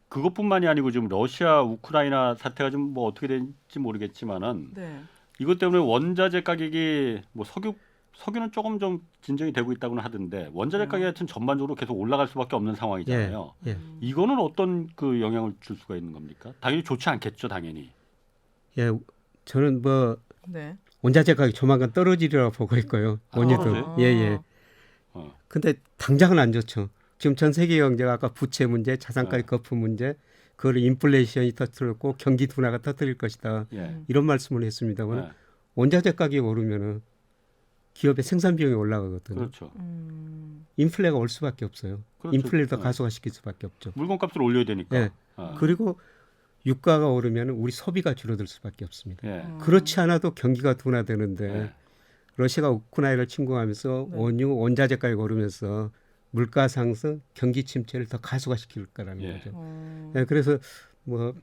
그것뿐만이 아니고 지금 러시아 우크라이나 사태가 좀 뭐 어떻게 될지 모르겠지만은 이것 때문에 원자재 가격이 뭐 석유는 조금 좀 진정이 되고 있다고는 하던데 원자재 가격이 하여튼 전반적으로 계속 올라갈 수밖에 없는 상황이잖아요. 이거는 어떤 그 영향을 줄 수가 있는 겁니까? 당연히 좋지 않겠죠, 당연히. 저는 원자재 가격이 조만간 떨어지리라고 보고 있고요. 원유도. 근데 당장은 안 좋죠. 지금 전 세계 경제가 아까 부채 문제, 자산가의 거품 문제, 그걸 인플레이션이 터뜨렸고 경기 둔화가 터뜨릴 것이다. 이런 말씀을 했습니다만 원자재 가격이 오르면은 기업의 생산 비용이 올라가거든요. 그렇죠. 인플레가 올 수밖에 없어요. 그렇죠. 인플레를 더 가속화시킬 수밖에 없죠. 물건값을 올려야 되니까. 그리고 유가가 오르면 우리 소비가 줄어들 수밖에 없습니다. 그렇지 않아도 경기가 둔화되는데 러시아가 우크라이나를 침공하면서 원유, 원자재 가격이 오르면서 물가 상승, 경기 침체를 더 가속화시킬 거라는 예. 거죠. 예, 그래서 뭐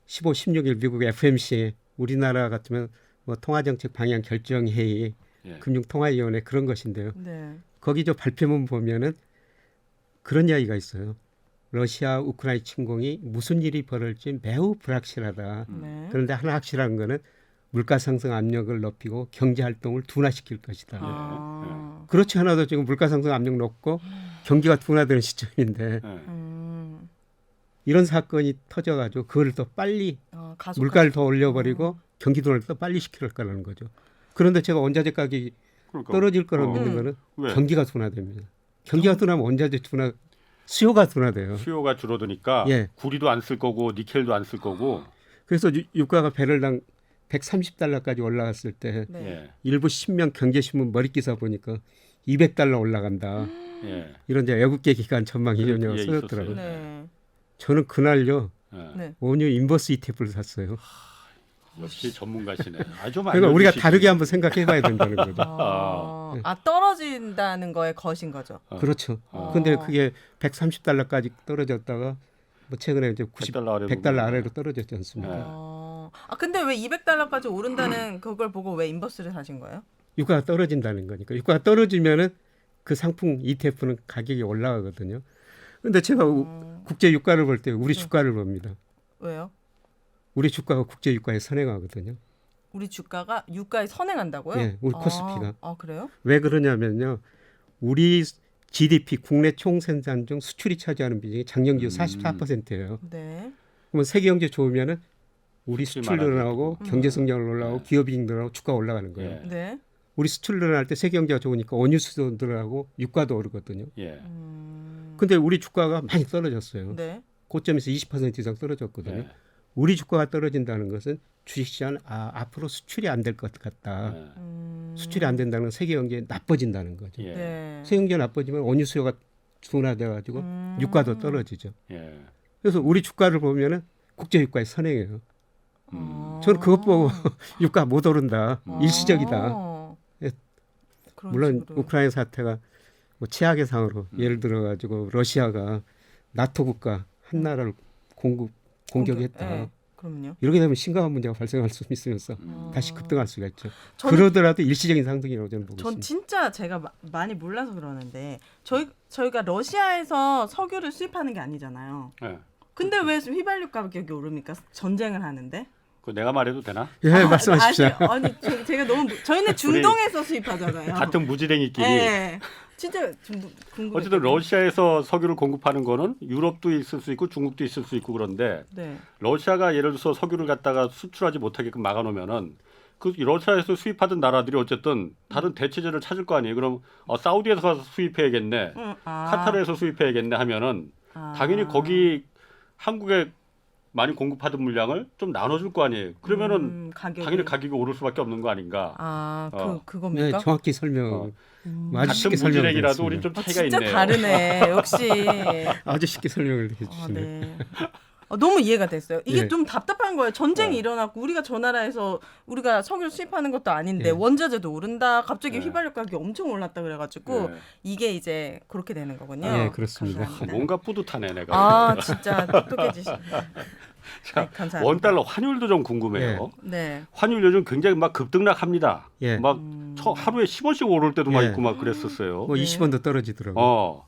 15, 16일 미국 FMC 우리나라 같으면 뭐 통화정책 방향 결정 회의, 예. 금융통화위원회 그런 것인데요. 네. 거기 저 발표문 보면은 그런 이야기가 있어요. 러시아 우크라이나 침공이 무슨 일이 벌어질지 매우 불확실하다. 네. 그런데 하나 확실한 거는 물가 상승 압력을 높이고 경제 활동을 둔화시킬 것이다. 아. 그렇지 않아도 지금 물가 상승 압력 높고 경기가 둔화되는 시점인데 예. 이런 사건이 터져가지고 그걸 더 빨리 가속 물가를 더 올려버리고 경기 둔화를 더 빨리 시킬 거라는 거죠. 그런데 제가 원자재 가격이 그러니까. 떨어질 거라고 믿는 거는 왜? 경기가 둔화됩니다. 경기가 둔화하면 원자재 둔화, 수요가 둔화돼요. 수요가 줄어드니까 예. 구리도 안 쓸 거고 니켈도 안 쓸 거고. 그래서 유가가 배럴당 130달러까지 올라갔을 때 네. 예. 일부 신명 경제신문 머릿기사 보니까 200달러 올라간다. 예. 이런 이제 애국계 기간 전망 이전이라고 예, 써졌더라고요. 있었어요. 네. 저는 그날요 예. 네. 원유 인버스 ETF를 샀어요. 역시 전문가시네. 아주 그러니까 우리가 다르게 한번 생각해봐야 된다는 거죠. 떨어진다는 거에 것인 거죠. 그렇죠. 어. 근데 그게 130달러까지 떨어졌다가 뭐 최근에 이제 100달러 아래로 100달러 아래로 떨어졌지 않습니까? 네. 근데 왜 200달러까지 오른다는 그걸 보고 왜 인버스를 사신 거예요? 유가가 떨어진다는 거니까. 유가가 떨어지면은 그 상품 ETF는 가격이 올라가거든요. 근데 제가 국제 유가를 볼 때 우리 주가를 봅니다. 왜요? 우리 주가가 국제 유가에 선행하거든요. 우리 주가가 유가에 선행한다고요? 예, 우리 코스피가. 그래요? 왜 그러냐면요. 우리 GDP 국내 총생산 중 수출이 차지하는 비중이 작년 기준 44%예요. 네. 그러면 세계 경제 좋으면은 우리 수출이 수출 늘어나고 많아지고. 경제 성장을 올라가고 네. 기업 이익 늘어나고 주가 올라가는 거예요. 예. 네. 우리 수출 늘어날 때 세계 경제가 좋으니까 원유 수도 늘어나고 유가도 오르거든요. 예. 근데 우리 주가가 많이 떨어졌어요. 네. 고점에서 20% 이상 떨어졌거든요. 예. 우리 주가가 떨어진다는 것은 주식시장 앞으로 수출이 안 될 것 같다. 예. 수출이 안 된다는 건 세계 경제 나빠진다는 거죠. 예. 네. 세계 경제 나빠지면 원유 수요가 둔화돼 가지고 유가도 떨어지죠. 예. 그래서 우리 주가를 보면은 국제 유가에 선행해요. 음. 저는 그것 보고 유가 못 오른다. 일시적이다. 예. 그런 물론 식으로. 우크라이나 사태가 뭐 최악의 상으로 예를 들어 가지고 러시아가 나토 국가 한 나라를 공격했다. 네. 그럼요. 이렇게 되면 심각한 문제가 발생할 수 있으면서 다시 급등할 수가 있죠. 그러더라도 일시적인 상승이라고 저는 보고 전 있습니다. 진짜 제가 많이 몰라서 그러는데 저희가 러시아에서 석유를 수입하는 게 아니잖아요. 예. 근데 왜 휘발유 가격이 오릅니까? 전쟁을 하는데? 그 내가 말해도 되나? 예, 말씀하십시오. 아니 제가 너무 저희는 중동에서 수입하잖아요. 같은 무지랭이끼리. 네. 진짜 좀 궁금해요. 어쨌든 러시아에서 석유를 공급하는 거는 유럽도 있을 수 있고 중국도 있을 수 있고 그런데 네. 러시아가 예를 들어서 석유를 갖다가 수출하지 못하게끔 막아놓으면은 그 러시아에서 수입하던 나라들이 어쨌든 다른 대체제를 찾을 거 아니에요. 그럼 사우디에서 가서 수입해야겠네, 카타르에서 수입해야겠네 하면은 당연히 거기 한국에 많이 공급하던 물량을 좀 나눠줄 거 아니에요. 그러면은 당연히 가격이 오를 수밖에 없는 거 아닌가. 그겁니까? 네, 정확히 설명. 아주 같은 쉽게 무지랭이라도 우리 설명을 좀 차이가 진짜 있네요. 다르네. 역시. 아주 쉽게 설명을 해주시네. 네. 너무 이해가 됐어요. 이게 예. 좀 답답한 거예요. 전쟁이 일어났고 우리가 저 나라에서 우리가 석유를 수입하는 것도 아닌데 예. 원자재도 오른다. 갑자기 예. 휘발유 가격이 엄청 올랐다 그래가지고 예. 이게 이제 그렇게 되는 거군요. 예, 그렇습니다. 감사합니다. 뭔가 뿌듯하네 내가. 진짜 똑똑해지시네. 네, 감사합니다. 원달러 환율도 좀 궁금해요. 네. 환율 요즘 굉장히 막 급등락합니다. 예. 막 하루에 10원씩 오를 때도 막 예. 있고 막 그랬었어요. 뭐 20원도 떨어지더라고요.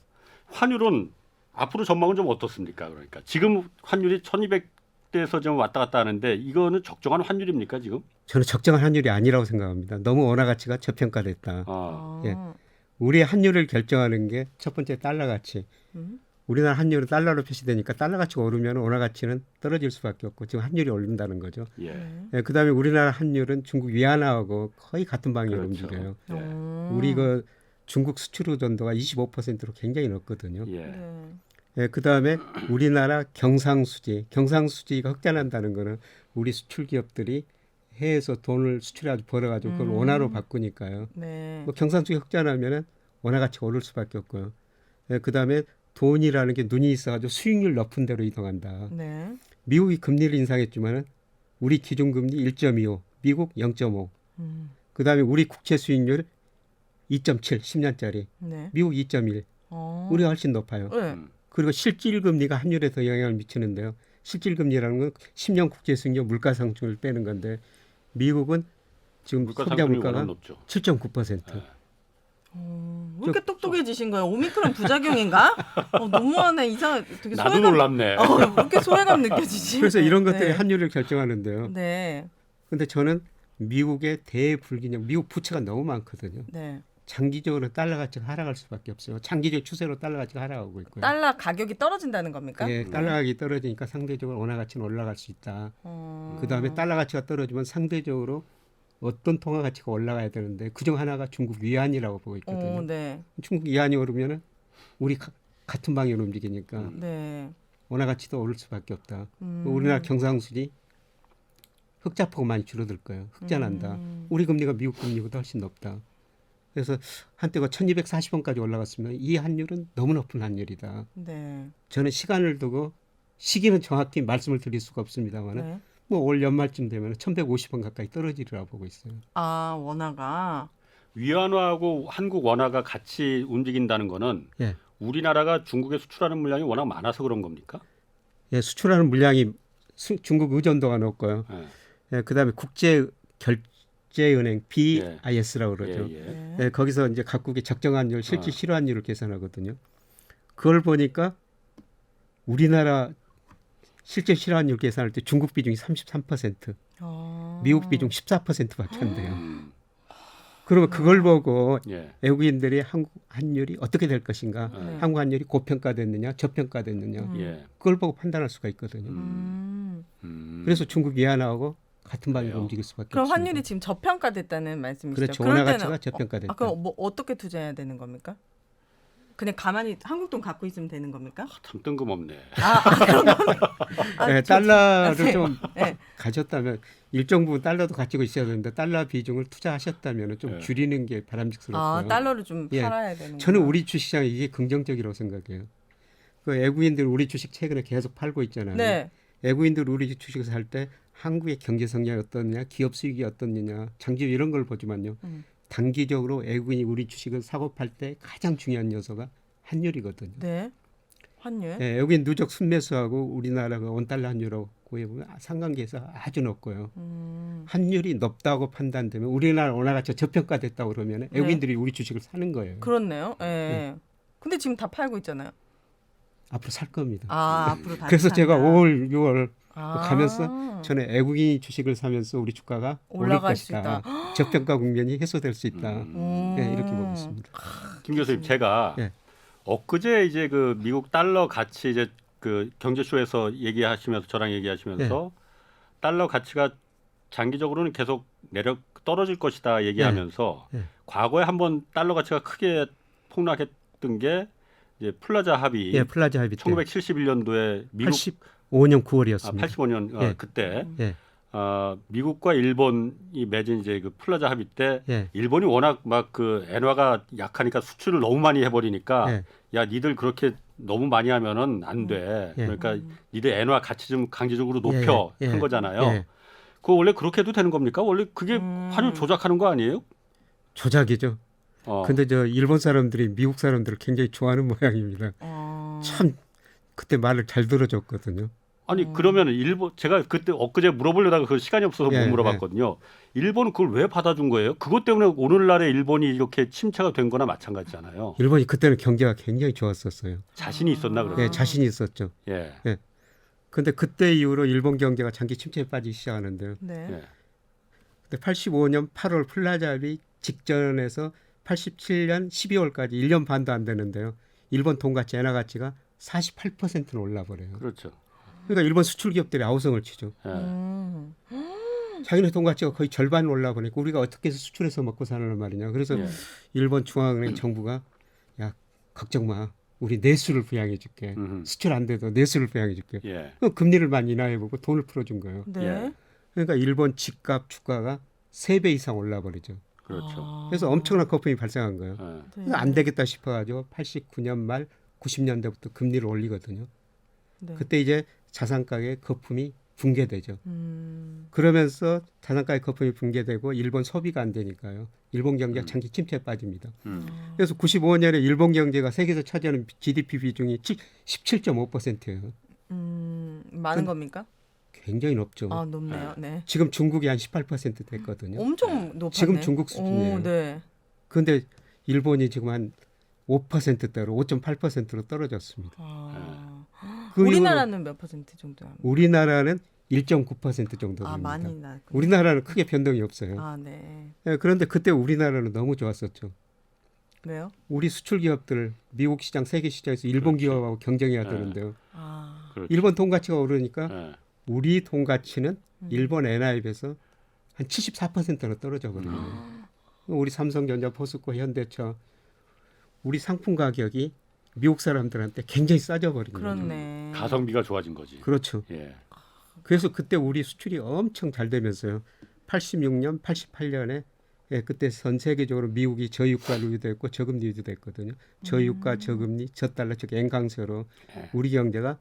환율은 앞으로 전망은 좀 어떻습니까? 그러니까 지금 환율이 1,200대에서 좀 왔다 갔다 하는데 이거는 적정한 환율입니까 지금? 저는 적정한 환율이 아니라고 생각합니다. 너무 원화 가치가 저평가됐다. 예. 우리 환율을 결정하는 게 첫 번째 달러 가치. 우리나라 환율은 달러로 표시되니까 달러 가치가 오르면 원화 가치는 떨어질 수밖에 없고 지금 환율이 오른다는 거죠. 예. 예, 그다음에 우리나라 환율은 중국 위안화하고 거의 같은 방향으로 그렇죠. 움직여요. 예. 우리 그 중국 수출 의존도가 25%로 굉장히 높거든요. 예. 네. 예, 그다음에 우리나라 경상수지가 흑자난다는 거는 우리 수출 기업들이 해외에서 돈을 수출해 벌어가지고 그걸 원화로 바꾸니까요. 네. 뭐 경상수지 흑자나면은 원화 가치가 오를 수밖에 없고요. 예, 그다음에 돈이라는 게 눈이 있어가지고 수익률 높은 데로 이동한다. 네. 미국이 금리를 인상했지만은 우리 기준금리 1.25, 미국 0.5. 그다음에 우리 국채 수익률 2.7, 10년짜리. 네. 미국 2.1, 우리가 훨씬 높아요. 네. 그리고 실질 금리가 환율에 더 영향을 미치는데요. 실질 금리라는 건 10년 국제 수익률 물가 상승을 빼는 건데 미국은 지금 물가 소비자 상승률이 물가가 워낙 높죠. 7.9%. 왜 이렇게 똑똑해지신 거예요? 오미크론 부작용인가? 너무하네. 이상. 되게 나도 소외감. 놀랍네. 왜 이렇게 소외감 느껴지지? 그래서 이런 네. 것들이 환율을 결정하는데요. 네. 근데 저는 미국의 대불균형, 미국 부채가 너무 많거든요. 네. 장기적으로 달러 가치가 하락할 수밖에 없어요. 장기적 추세로 달러 가치가 하락하고 있고요. 달러 가격이 떨어진다는 겁니까? 예, 달러 가격이 떨어지니까 상대적으로 원화 가치는 올라갈 수 있다. 어. 그다음에 달러 가치가 떨어지면 상대적으로 어떤 통화 가치가 올라가야 되는데 그중 하나가 중국 위안이라고 보고 있거든요. 네. 중국 위안이 오르면은 우리 같은 방향으로 움직이니까 네. 원화 가치도 오를 수밖에 없다. 우리나라 경상수지 흑자폭이 많이 줄어들 거예요. 흑자난다. 우리 금리가 미국 금리보다 훨씬 높다. 그래서 한때가 1240원까지 올라갔으면 이 환율은 너무 높은 환율이다. 네. 저는 시간을 두고 시기는 정확히 말씀을 드릴 수가 없습니다만 네. 뭐 올 연말쯤 되면 1150원 가까이 떨어지리라 보고 있어요. 아, 원화가. 위안화하고 한국 원화가 같이 움직인다는 거는 예. 우리나라가 중국에 수출하는 물량이 워낙 많아서 그런 겁니까? 예, 수출하는 물량이 중국 의존도가 높고요. 예. 예, 그다음에 국제 결제은행 BIS라고 그러죠. 예, 예. 네. 예, 거기서 이제 각국의 적정환율, 실질 실환율을 계산하거든요. 그걸 보니까 우리나라 실제 실환율 계산할 때 중국 비중이 33%, 미국 비중 14%밖에 안 돼요. 그러면 그걸 보고 예. 외국인들이 한국 환율이 어떻게 될 것인가, 네. 한국 환율이 고평가됐느냐, 저평가됐느냐, 예. 그걸 보고 판단할 수가 있거든요. 그래서 중국 위안화하고 같은 방향으로 그래요? 움직일 수밖에 그럼 없습니다. 환율이 지금 저평가됐다는 말씀이시죠? 그렇죠. 그럴 원화 때는 가치가 저평가됐다. 그럼 뭐 어떻게 투자해야 되는 겁니까? 그냥 가만히 한국 돈 갖고 있으면 되는 겁니까? 참 뜬금없네. 네, 달러를 네. 좀 네. 가졌다면 일정 부분 달러도 가지고 있어야 되는데 달러 비중을 투자하셨다면 좀 네. 줄이는 게 바람직스럽고요. 아, 달러를 좀 예. 팔아야 되는 저는 우리 주식시장이 이게 긍정적이라고 생각해요. 그 외국인들 우리 주식 최근에 계속 팔고 있잖아요. 네. 외국인들 우리 주식을 살 때 한국의 경제 성장이 어떻느냐, 기업 수익이 어떻느냐, 장기 이런 걸 보지만요. 단기적으로 외국인이 우리 주식을 사고 팔 때 가장 중요한 요소가 환율이거든요. 네. 환율. 예, 외국인 누적 순매수하고 우리나라가 원달러 환율하고 보면 상관계에서 아주 높고요. 환율이 높다고 판단되면 우리나라 원화가 저평가됐다고 그러면 외국인들이 우리 주식을 사는 거예요. 그렇네요. 예. 근데 지금 다 팔고 있잖아요. 앞으로 살 겁니다. 앞으로 다 그래서 제가 산다. 5월, 6월 아. 가면서 저는 외국인이 주식을 사면서 우리 주가가 오를 올라갈 수 것이다. 저평가 국면이 해소될 수 있다. 네, 이렇게 보고 있습니다. 김 교수님, 제가 예. 엊그제 이제 그 미국 달러 가치 이제 그 경제쇼에서 얘기하시면서 저랑 얘기하시면서 달러 가치가 장기적으로는 계속 떨어질 것이다 얘기하면서 예. 과거에 한번 달러 가치가 크게 폭락했던 게 이제 플라자 합의 예, 플라자 합의 때 1971년도에 미국 85년 9월이었습니다. 85년 예. 그때 예, 미국과 일본이 맺은 이제 그 플라자 합의 때 예, 일본이 워낙 막 그 엔화가 약하니까 수출을 너무 많이 해버리니까 예. 야 니들 그렇게 너무 많이 하면은 안 돼. 예. 그러니까 니들 엔화 가치 좀 강제적으로 높여 예, 예. 한 거잖아요. 예. 그거 원래 그렇게 해도 되는 겁니까? 원래 그게 환율 조작하는 거 아니에요? 조작이죠. 근데 저 일본 사람들이 미국 사람들을 굉장히 좋아하는 모양입니다. 참 그때 말을 잘 들어줬거든요. 아니 그러면 일본 제가 그때 엊그제 물어보려다가 그 시간이 없어서 예, 못 물어봤거든요. 일본은 그걸 왜 받아준 거예요? 그것 때문에 오늘날의 일본이 이렇게 침체가 된 거나 마찬가지잖아요. 일본이 그때는 경제가 굉장히 좋았었어요. 자신이 있었나 그러면? 예, 자신이 있었죠. 예. 근데 그때 이후로 일본 경제가 장기 침체에 빠지기 시작하는데요. 네. 예. 근데 85년 8월 플라자 합의 직전에서 87년 12월까지 1년 반도 안 되는데요. 일본 돈 가치, 엔화 가치가 48%는 올라버려요. 그렇죠. 그러니까 일본 수출 기업들이 아우성을 치죠. 예. 자기네 돈 가치가 거의 절반 올라버리니까 우리가 어떻게 해서 수출해서 먹고 사는 말이냐. 그래서 예. 일본 중앙은행 정부가 야 걱정 마. 우리 내수를 부양해 줄게. 수출 안 돼도 내수를 부양해 줄게. 예. 그럼 금리를 많이 인하해보고 돈을 풀어준 거예요. 네. 예. 그러니까 일본 집값 주가가 3배 이상 올라버리죠. 그렇죠. 그래서 엄청난 거품이 발생한 거예요. 예. 그러니까 안 되겠다 싶어가지고 89년 말 90년대부터 금리를 올리거든요. 네. 그때 이제 자산 가격의 거품이 붕괴되죠. 그러면서 자산가의 거품이 붕괴되고 일본 소비가 안 되니까요. 일본 경제가 장기 침체에 빠집니다. 그래서 95년에 일본 경제가 세계에서 차지하는 GDP 비중이 17.5%예요. 많은 겁니까? 굉장히 높죠. 아, 높네요. 네. 지금 중국이 한 18% 됐거든요. 엄청 높았네. 지금 중국 수준이에요. 오, 네. 그런데 일본이 지금 한 5%대로 5.8%로 떨어졌습니다. 아. 그 이후로 우리나라는 몇 퍼센트 정도 합니까? 우리나라는 1.9% 정도 아, 됩니다. 많이 났군요. 우리나라는 크게 변동이 없어요. 아, 네. 예, 그런데 그때 우리나라는 너무 좋았었죠. 왜요? 우리 수출 기업들 미국 시장, 세계 시장에서 일본 그렇죠. 기업하고 경쟁해야 네. 되는데요. 아. 그렇죠. 일본 돈 가치가 오르니까 네. 우리 돈 가치는 일본 엔화에 비해서 한 74%로 떨어져 버려요. 우리 삼성전자, 포스코, 현대차 우리 상품 가격이 미국 사람들한테 굉장히 싸져 버린 거죠. 그렇네. 가성비가 좋아진 거지. 그렇죠. 예. 그래서 그때 우리 수출이 엄청 잘 되면서요. 86년, 88년에 예, 그때 전 세계적으로 미국이 저유가로 유도했고 저금리 유도됐거든요. 저유가, 저금리, 저달러 즉 엔강세로 예. 우리 경제가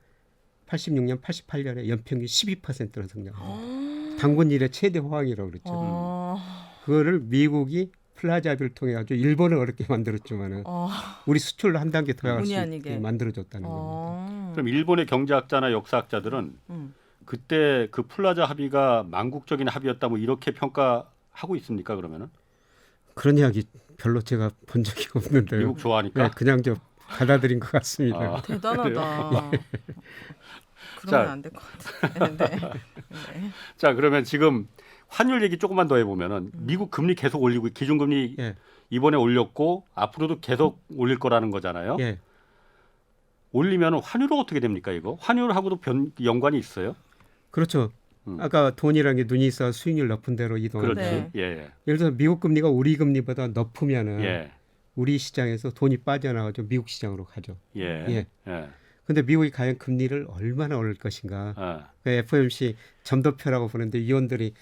86년, 88년에 연평균 12%로 성장합니다. 단군 이래 최대 호황이라고 그랬죠. 그거를 미국이 플라자비를 통해 가지고 일본을 어렵게 만들었지만은 우리 수출을 한 단계 더 나갈 수 본의 있게 아니게. 만들어줬다는 겁니다. 그럼 일본의 경제학자나 역사학자들은 그때 그 플라자 합의가 망국적인 합의였다 뭐 이렇게 평가하고 있습니까? 그러면은 그런 이야기 별로 제가 본 적이 없는데요. 미국 좋아하니까. 네, 그냥 저 받아들인 것 같습니다. 아. 대단하다. 자. 그러면 안 될 것 같아요. 네. 네. 자, 그러면 지금 환율 얘기 조금만 더 해보면은 미국 금리 계속 올리고 기준금리 예, 이번에 올렸고 앞으로도 계속 올릴 거라는 거잖아요. 예, 올리면 환율은 어떻게 됩니까 이거? 환율하고도 연관이 있어요? 그렇죠. 아까 돈이라는 게 눈이 있어 수익률 높은 대로 이동하는. 그렇지. 네. 예, 예를 들어 미국 금리가 우리 금리보다 높으면은 예, 우리 시장에서 돈이 빠져나가죠. 미국 시장으로 가죠. 예, 예. 예. 근데 미국이 과연 금리를 얼마나 올릴 것인가? 아, 그 FOMC 점도표라고 보는데 위원들이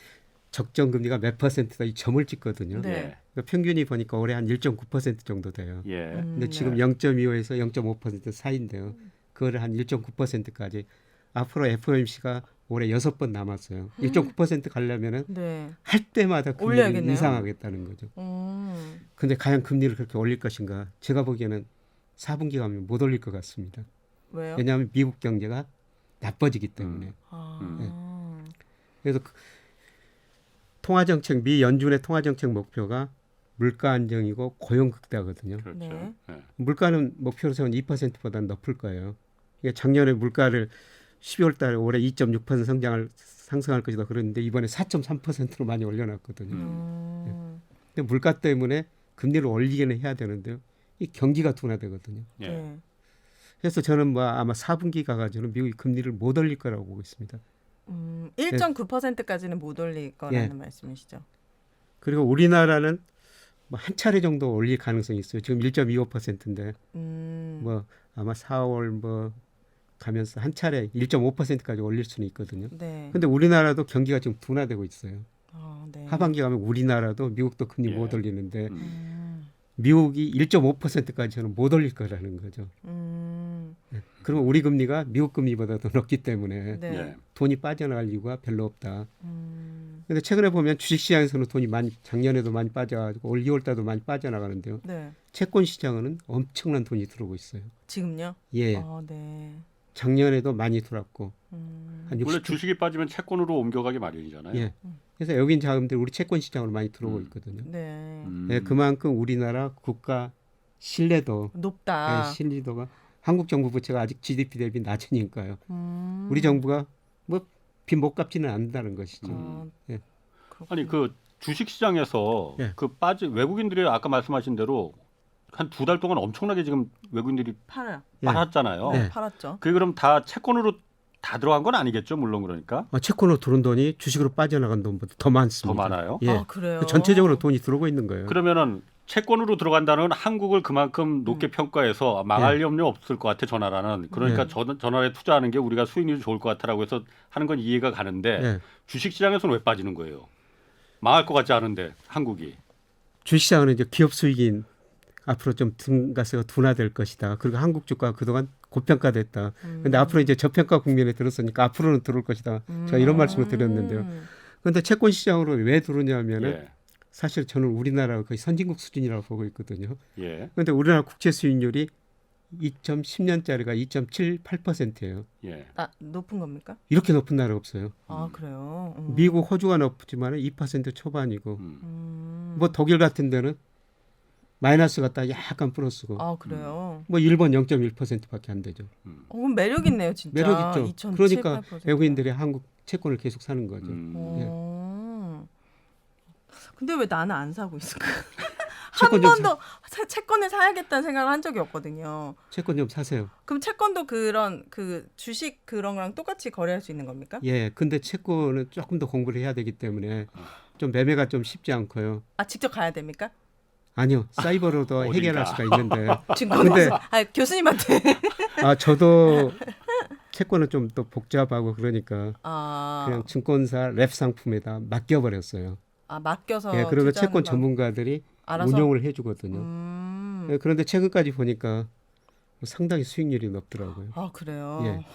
적정 금리가 몇 퍼센트다 이 점을 찍거든요. 네. 그러니까 평균이 보니까 올해 한 1.9% 정도 돼요. 예, 근데 지금 0.25에서 0.5% 사이인데요. 그거를 한 1.9%까지 앞으로 FOMC가 올해 6번 남았어요. 1.9% 가려면은 네. 할 때마다 금리를 올려야겠네요. 인상하겠다는 거죠. 근데 과연 금리를 그렇게 올릴 것인가? 제가 보기에는 4분기 가면 못 올릴 것 같습니다. 왜요? 왜냐하면 미국 경제가 나빠지기 때문에. 아. 그래서 통화정책 미 연준의 통화정책 목표가 물가 안정이고 고용 극대화거든요. 그렇죠. 네. 예. 물가는 목표로 세운 2%보다는 높을 거예요. 그러니까 작년에 물가를 12월 달에 올해 2.6% 상승할 것이다 그랬는데 이번에 4.3%로 많이 올려놨거든요. 근데 물가 때문에 금리를 올리기는 해야 되는데요. 이 경기가 둔화되거든요. 예. 네. 그래서 저는 뭐 아마 4분기 가가지고는 미국이 금리를 못 올릴 거라고 보고 있습니다. 1.9%까지는 못 올릴 거라는 예. 말씀이시죠? 그리고 우리나라는 뭐 한 차례 정도 올릴 가능성이 있어요. 지금 1.25%인데 뭐 아마 4월 뭐 가면서 한 차례 1.5%까지 올릴 수는 있거든요. 네. 근데 우리나라도 경기가 지금 둔화되고 있어요. 네. 하반기 가면 우리나라도 미국도 금리 예. 못 올리는데 음. 미국이 1.5%까지 저는 못 올릴 거라는 거죠. 그러면 우리 금리가 미국 금리보다 더 높기 때문에 네. 예. 돈이 빠져나갈 이유가 별로 없다. 근데 최근에 보면 주식시장에서는 돈이 많이 작년에도 많이 빠져가지고 올 2월달도 많이 빠져나가는데요. 네. 채권 시장은 엄청난 돈이 들어오고 있어요. 지금요? 예, 네. 작년에도 많이 들어왔고 한 원래 60. 주식이 빠지면 채권으로 옮겨가기 마련이잖아요. 예. 그래서 여긴 자금들이 우리 채권 시장으로 많이 들어오고 있거든요. 네. 예, 그만큼 우리나라 국가 신뢰도, 높다. 예, 신뢰도가 한국 정부 부채가 아직 GDP 대비 낮으니까요. 음. 우리 정부가 뭐 빚 못 갚지는 않는다는 것이죠. 예. 아니 그 주식 시장에서 예. 그 빠진 외국인들이 아까 말씀하신 대로 한 2달 동안 엄청나게 지금 외국인들이 팔아요. 예. 팔았잖아요. 네. 팔았죠. 그게 그럼 다 채권으로 다 들어간 건 아니겠죠? 물론 그러니까 채권으로 들어온 돈이 주식으로 빠져나간 돈보다 더 많습니다. 더 많아요. 예. 아, 그래요? 전체적으로 돈이 들어오고 있는 거예요. 그러면은 채권으로 들어간다는 건 한국을 그만큼 높게 평가해서 망할 염려 없을 것 같아 저 나라는. 그러니까 저 나라에 투자하는 게 우리가 수익률이 좋을 것 같아라고 해서 하는 건 이해가 가는데 예. 주식시장에서는 왜 빠지는 거예요? 망할 것 같지 않은데 한국이. 주식시장은 이제 기업 수익이 앞으로 좀 증가세가 둔화될 것이다. 그리고 한국 주가가 그동안 고평가됐다. 근데 앞으로 이제 저평가 국면에 들었으니까 앞으로는 들어올 것이다. 제가 이런 말씀을 드렸는데요. 그런데 채권 시장으로 왜 들어오냐면은 예. 사실 저는 우리나라가 거의 선진국 수준이라고 보고 있거든요. 예. 그런데 우리나라 국채 수익률이 2.10년짜리가 2.78%예요. 예. 아, 높은 겁니까? 이렇게 높은 나라 없어요. 아, 그래요. 미국, 호주가 높지만 2% 초반이고 음. 뭐 독일 같은 데는 마이너스 갔다 약간 플러스고 아, 그래요. 뭐 일본 0.1%밖에 안 되죠. 그럼 매력 있네요, 진짜. 매력 있죠. 2.7, 그러니까 8%. 외국인들이 한국 채권을 계속 사는 거죠. 근데 왜 나는 안 사고 있을까? 채권 한 좀 번도 채권을 사야겠다는 생각을 한 적이 없거든요. 채권 좀 사세요. 그럼 채권도 그런 그 주식 그런 거랑 똑같이 거래할 수 있는 겁니까? 예, 근데 채권은 조금 더 공부를 해야 되기 때문에 좀 매매가 좀 쉽지 않고요. 아, 직접 가야 됩니까? 아니요, 사이버로도 어딘가. 해결할 수가 있는데. 근데 아, 교수님한테. 아, 저도 채권은 좀 또 복잡하고 그러니까 아, 그냥 증권사 랩 상품에다 맡겨버렸어요. 아 맡겨서. 예, 그러면 투자하는 채권 방- 전문가들이 알아서? 운용을 해주거든요. 예, 그런데 최근까지 보니까 상당히 수익률이 높더라고요. 아, 그래요. 예.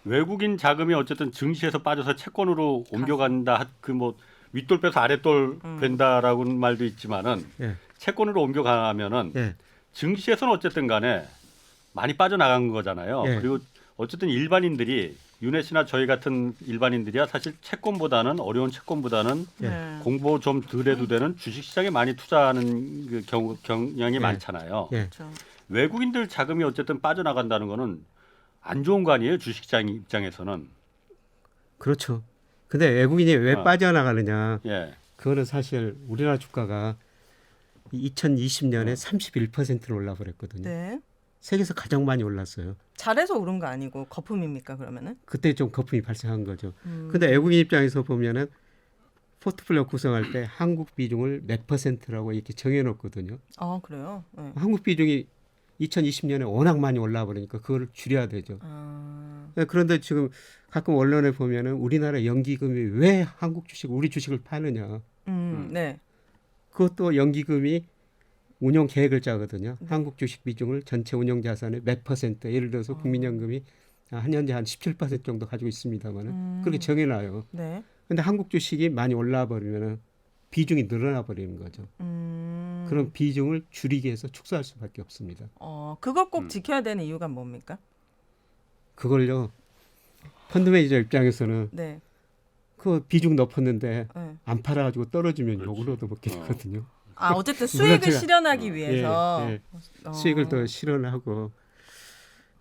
외국인 자금이 어쨌든 증시에서 빠져서 채권으로 옮겨간다. 그 뭐 윗돌 빼서 아랫돌 된다라고는 말도 있지만은 예, 채권으로 옮겨가면은 예, 증시에서는 어쨌든 간에 많이 빠져나간 거잖아요. 예. 그리고 어쨌든 일반인들이 윤혜 씨나 저희 같은 일반인들이야 사실 채권보다는 어려운 채권보다는 예. 네. 공부 좀 덜 해도 되는 주식시장에 많이 투자하는 그 경향이 예. 많잖아요. 예. 그렇죠. 외국인들 자금이 어쨌든 빠져나간다는 거는 안 좋은 거 아니에요? 주식시장 입장에서는. 그렇죠. 근데 외국인이 왜 아. 빠져나가느냐? 예. 그거는 사실 우리나라 주가가 2020년에 31%를 올라버렸거든요. 네. 세계에서 가장 많이 올랐어요. 잘해서 오른 거 아니고 거품입니까 그러면은? 그때 좀 거품이 발생한 거죠. 근데 외국인 입장에서 보면은 포트폴리오 구성할 때 한국 비중을 몇 퍼센트라고 이렇게 정해놓거든요. 아, 그래요. 네. 한국 비중이 2020년에 워낙 많이 올라 버리니까 그걸 줄여야 되죠. 아, 네, 그런데 지금 가끔 언론에 보면은 우리나라 연기금이 왜 한국 주식, 우리 주식을 파느냐. 네. 그것도 연기금이 운용 계획을 짜거든요. 한국 주식 비중을 전체 운용 자산의 몇 퍼센트, 예를 들어서 국민연금이 한 현재 한 17% 정도 가지고 있습니다만은 그렇게 정해놔요. 네. 근데 한국 주식이 많이 올라 버리면은 비중이 늘어나 버리는 거죠. 그럼 비중을 줄이기 위해서 축소할 수밖에 없습니다. 그걸 꼭 지켜야 되는 이유가 뭡니까? 그걸요. 펀드 매니저 입장에서는 네. 그 비중 높았는데 네. 안 팔아가지고 떨어지면 그렇지. 욕을 얻어 먹게 되거든요. 아, 어쨌든 물론 수익을 제가- 실현하기 위해서 예, 수익을 더 실현하고.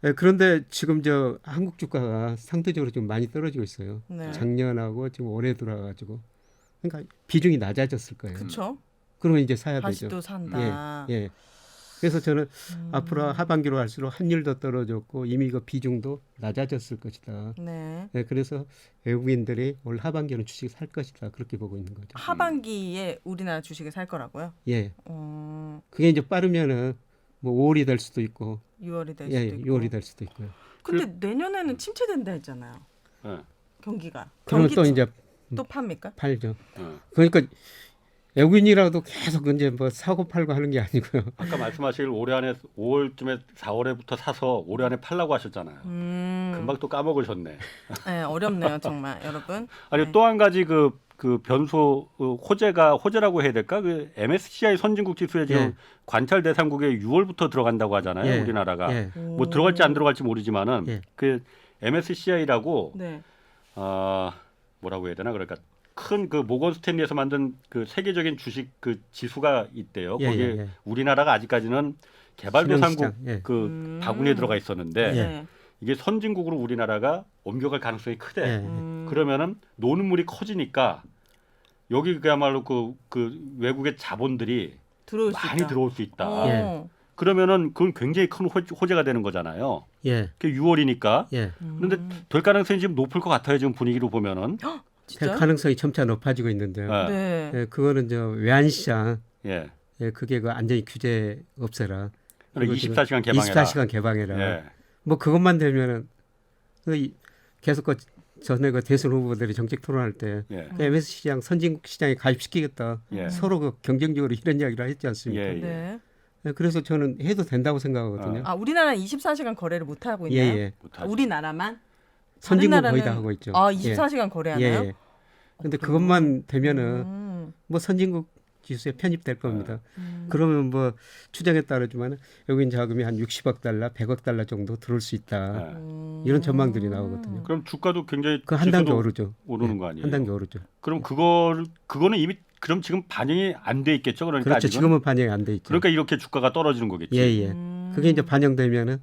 예, 그런데 지금 저 한국 주가가 상대적으로 좀 많이 떨어지고 있어요. 네. 작년하고 지금 올해 들어가지고 그러니까 비중이 낮아졌을 거예요. 그렇죠. 그러면 이제 사야 다시 되죠. 또 산다. 예. 그래서 저는 앞으로 하반기로 갈수록 환율도 떨어졌고 이미 그 비중도 낮아졌을 것이다. 네. 예, 그래서 외국인들이 올 하반기는 주식 살 것이다. 그렇게 보고 있는 거죠. 하반기에 우리나라 주식을 살 거라고요? 예. 어, 그게 이제 빠르면은 뭐 5월이 될 수도 있고 6월이 될 예, 수도 있고. 6월이 될 수도 있고요. 근데 내년에는 침체된다 했잖아요. 예. 경기가. 그러면 또 이제 또 팝니까? 팔죠. 예. 그러니까 외국인이라도 계속 이제 뭐 사고 팔고 하는 게 아니고요. 아까 말씀하시길 올해 안에 5월쯤에 4월에부터 사서 올해 안에 팔라고 하셨잖아요. 금방 또 까먹으셨네. 네, 어렵네요, 정말 여러분. 아니 네. 또 한 가지 그 변수 호재라고 해야 될까? 그 MSCI 선진국 지수에 지금 예. 관찰 대상국에 6월부터 들어간다고 하잖아요. 예. 우리나라가 예. 뭐 들어갈지 안 들어갈지 모르지만은 예. 그 MSCI라고 네. 뭐라고 해야 되나? 그러니까 큰 그 모건 스탠리에서 만든 그 세계적인 주식 그 지수가 있대요. 예, 거기에 예, 예. 우리나라가 아직까지는 개발도상국 신흥시장, 예. 그 바구니에 들어가 있었는데 네. 이게 선진국으로 우리나라가 옮겨갈 가능성이 크대. 예. 그러면은 노는 물이 커지니까 여기 그야말로 그 외국의 자본들이 들어올 수 많이 있다. 들어올 수 있다. 어. 그러면은 그건 굉장히 큰 호재가 되는 거잖아요. 예. 그게 6월이니까. 예. 그런데 될 가능성이 지금 높을 것 같아요. 지금 분위기로 보면은. 그 진짜요? 가능성이 점차 높아지고 있는데요. 예. 네. 예, 그거는 저 외환시장 예. 예, 그게 그 완전히 규제 없애라. 그리고 그리고 24시간 개방해라. 24시간 개방해라. 예. 뭐 그것만 되면은 계속 그 전에 그 대선 후보들이 정책 토론할 때 예. MS 시장 선진국 시장에 가입시키겠다. 예. 서로 그 경쟁적으로 이런 이야기를 했지 않습니까? 예, 예. 네. 예, 그래서 저는 해도 된다고 생각하거든요. 아, 우리나라는 24시간 거래를 못 하고 예, 있나요? 예. 못하죠. 우리나라만? 선진국 다른 거의 다 나라는- 하고 있죠. 아, 예. 24시간 거래하나요? 예, 예. 근데 그것만 되면은 뭐 선진국 지수에 편입될 겁니다. 그러면 뭐 추정에 따르지만 외국인 자금이 한 60억 달러, 100억 달러 정도 들어올 수 있다. 네. 이런 전망들이 나오거든요. 그럼 주가도 굉장히 그 한 단계 지수도 오르죠. 오르는 예, 거 아니에요? 한 단계 오르죠. 그럼 그거는 이미 그럼 지금 반영이 안 돼 있겠죠. 그러니까 그렇죠. 아직은? 지금은 반영이 안 돼 있죠. 그러니까 이렇게 주가가 떨어지는 거겠지. 예, 예. 그게 이제 반영되면은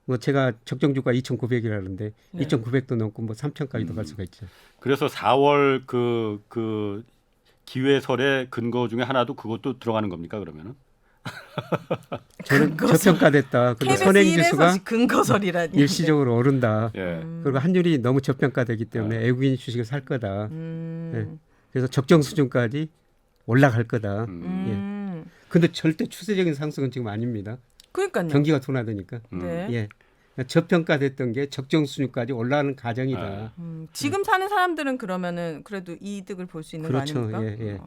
뭐 제가 적정 주가 2,900이라는데 네. 2,900도 넘고 뭐 3,000까지도 갈 수가 있죠. 그래서 4월 그 기회설의 근거 중에 하나도 그것도 들어가는 겁니까 그러면은? 저는 저평가됐다. 그리고 선행 KBS 지수가 1에서 근거설이라니. 일시적으로 오른다. 예. 그리고 환율이 너무 저평가되기 때문에 외국인 주식을 살 거다. 음. 그래서 적정 수준까지 올라갈 거다. 음. 근데 절대 추세적인 상승은 지금 아닙니다. 그러니까요. 경기가 둔화되니까. 네. 예. 저평가됐던 게 적정 수준까지 올라가는 과정이다. 지금 사는 사람들은 그러면은 그래도 이득을 볼 수 있는 그렇죠. 거 아닙니까? 예, 예.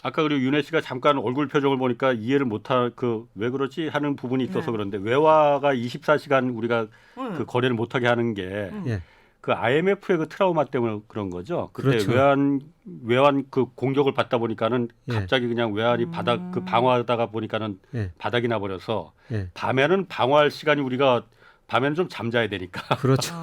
아까 그리고 윤혜 씨가 잠깐 얼굴 표정을 보니까 이해를 못할 그 왜 그러지 하는 부분이 있어서 네. 그런데 외화가 24시간 우리가 그 거래를 못하게 하는 게 예. 그 IMF의 그 트라우마 때문에 그런 거죠. 그때 그렇죠. 외환 그 공격을 받다 보니까는 예. 갑자기 그냥 외환이 바닥 그 방어하다가 보니까는 예. 바닥이 나 버려서 예. 밤에는 방어할 시간이 우리가 밤에는 좀 잠자야 되니까. 그렇죠.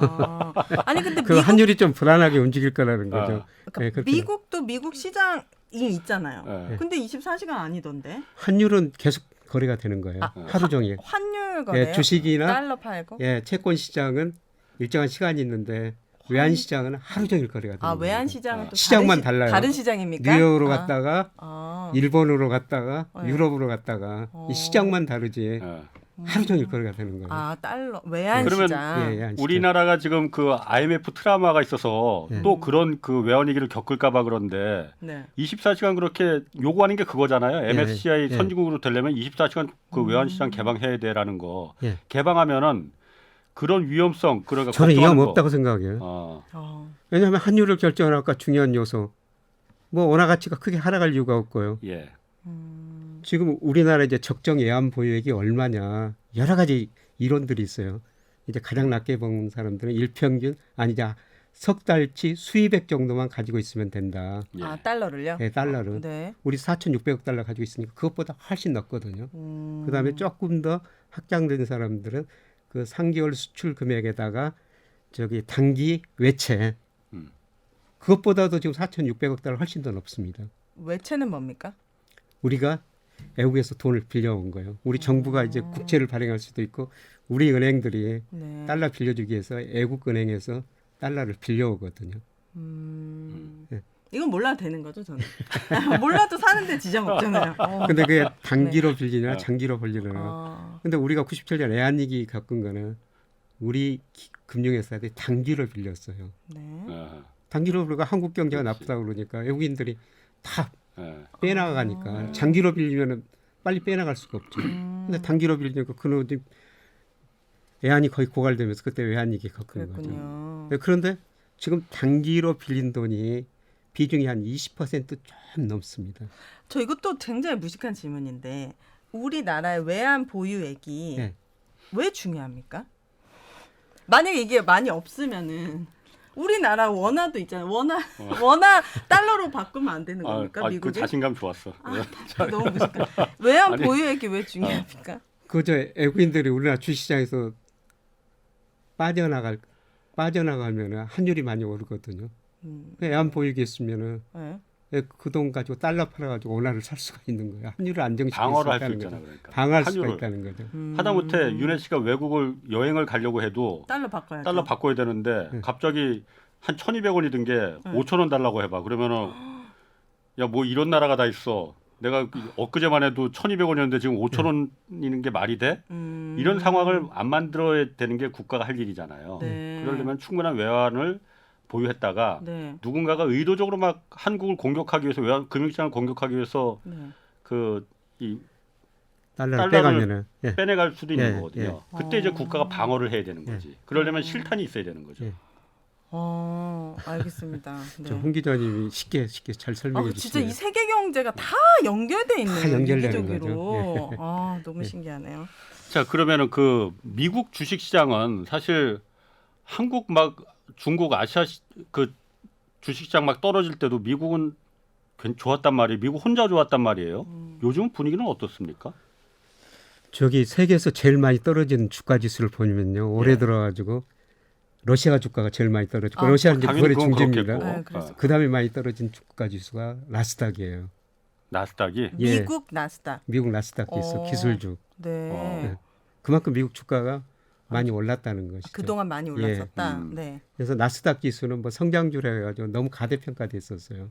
아니 근데 그 미국, 환율이 좀 불안하게 움직일 거라는 거죠. 그러니까 예, 그렇게. 미국도 미국 시장이 있잖아요. 예. 근데 24시간 아니던데. 환율은 계속 거래가 되는 거예요. 하루 종일. 환율 거래요? 예, 주식이나 달러 팔고? 예, 채권 시장은 일정한 시간이 있는데 외환 시장은 하루 종일 거래가 되는 아 거예요. 외환 시장은 또 시장만 달라요. 다른 시장입니까? 뉴욕으로 아. 갔다가 아. 일본으로 갔다가 네. 유럽으로 갔다가 이 시장만 다르지 예. 하루 종일 거래가 되는 거예요. 아 달러 외환 그러면 시장. 예, 외환 시장. 우리나라가 지금 그 IMF 트라우마가 있어서 예. 또 그런 그 외환 위기를 겪을까봐 그런데 네. 24시간 그렇게 요구하는 게 그거잖아요. MSCI 예. 선진국으로 되려면 24시간 그 외환 시장 개방해야 돼라는 거. 예. 개방하면은 그런 위험성 그러니까 저는 걱정하는 위험 거. 없다고 생각해요. 어, 왜냐하면 환율을 결정하는 아까 중요한 요소 뭐 원화 가치가 크게 하락할 이유가 없고요. 예. 지금 우리나라 이제 적정 예안 보유액이 얼마냐 여러 가지 이론들이 있어요. 이제 가장 낮게 본 사람들은 일평균 아니 이제 석 달치 수입액 정도만 가지고 있으면 된다. 예. 아 달러를요? 네, 달러를. 네. 우리 4,600억 달러 가지고 있으니까 그것보다 훨씬 높거든요. 그다음에 조금 더 확장된 사람들은 그 3개월 수출 금액에다가 저기 단기 외채 그것보다도 지금 4,600억 달러 훨씬 더 높습니다. 외채는 뭡니까? 우리가 외국에서 돈을 빌려온 거예요. 우리 정부가 이제 국채를 발행할 수도 있고 우리 은행들이 네. 달러 빌려주기 위해서 외국 은행에서 달러를 빌려오거든요. 이건 몰라도 되는 거죠, 저는. 몰라도 사는데 지장 없잖아요. 근데 그게 네. 단기로 빌리나 장기로 빌리나. 아, 근데 우리가 97년 외환위기 겪은 거는 우리 금융회사들이 단기로 빌렸어요. 네. 어, 단기로 빌리고 한국 경제가 그렇지. 나쁘다 그러니까 외국인들이 다 예. 빼나가니까 장기로 빌리면은 빨리 빼나갈 수가 없죠. 근데 단기로 빌리니까 그놈이 외환이 거의 고갈되면서 그때 외환위기 겪은 거죠. 그랬군요. 네, 그런데 지금 단기로 빌린 돈이 비중이 한 20% 좀 넘습니다. 저 이것도 굉장히 무식한 질문인데 우리나라의 외환 보유액이 네. 왜 중요합니까? 만약에 이게 많이 없으면은 우리나라 원화도 있잖아요. 원화 달러로 바꾸면 안 되는 겁니까? 그 미국이? 자신감 좋았어. 너무 무식한. 외환 아니, 보유액이 왜 중요합니까? 그저 외국인들이 우리나라 주식시장에서 빠져나가면은 환율이 많이 오르거든요. 외환 보유액이 있으면은 네. 그 돈 가지고 달러 팔아가지고 원화를 살 수가 있는 거예요. 환율을 안정시킬 방어를 수 할 수 있다는 있잖아 거죠. 그러니까. 방어할 수가 환율을. 있다는 거죠. 하다못해 윤혜 씨가 외국을 여행을 가려고 해도 달러 바꿔야죠. 달러 바꿔야 되는데 갑자기 한 1,200원이 든 게 5,000원 달라고 해봐. 그러면은 야 뭐 이런 나라가 다 있어. 내가 엊그제만 해도 1,200원이었는데 지금 5,000원이는 게 말이 돼? 이런 상황을 안 만들어야 되는 게 국가가 할 일이잖아요. 네. 그러려면 충분한 외환을 보유했다가 네. 누군가가 의도적으로 막 한국을 공격하기 위해서 외환 금융시장을 공격하기 위해서 네. 이 달러를 달러를 빼가면은 예. 빼내갈 수도 있는 예, 거거든요. 예. 그때 이제 국가가 방어를 해야 되는 거지. 그러려면 실탄이 있어야 되는 거죠. 예. 알겠습니다. 네. 홍 기자님이 쉽게 잘 설명해 진짜 주시네요. 이 세계 경제가 다 연결돼 있는 다 연결되는 유기적으로. 거죠. 너무 신기하네요. 자, 그러면은 그 미국 주식 시장은 사실 한국 막 중국 아시아 그 주식 시장 막 떨어질 때도 미국은 좋았단 말이에요. 미국 혼자 좋았단 말이에요. 요즘 분위기는 어떻습니까? 저기 세계에서 제일 많이 떨어지는 주가 지수를 보면요. 올해 예. 들어가지고 러시아 주가가 제일 많이 떨어지고 아, 러시아는 이제 당연히 9월의 그건 중심입니다. 그렇겠고. 네, 그래서. 그다음에 많이 떨어진 주가 지수가 나스닥이에요. 나스닥이 예. 미국 나스닥. 미국 나스닥 지수 기술주. 네. 어. 그만큼 미국 주가가 많이 올랐다는 것이죠. 그동안 많이 올랐었다. 네. 그래서 나스닥 지수는 뭐 성장주라 해가지고 너무 가대평가돼 있었어요.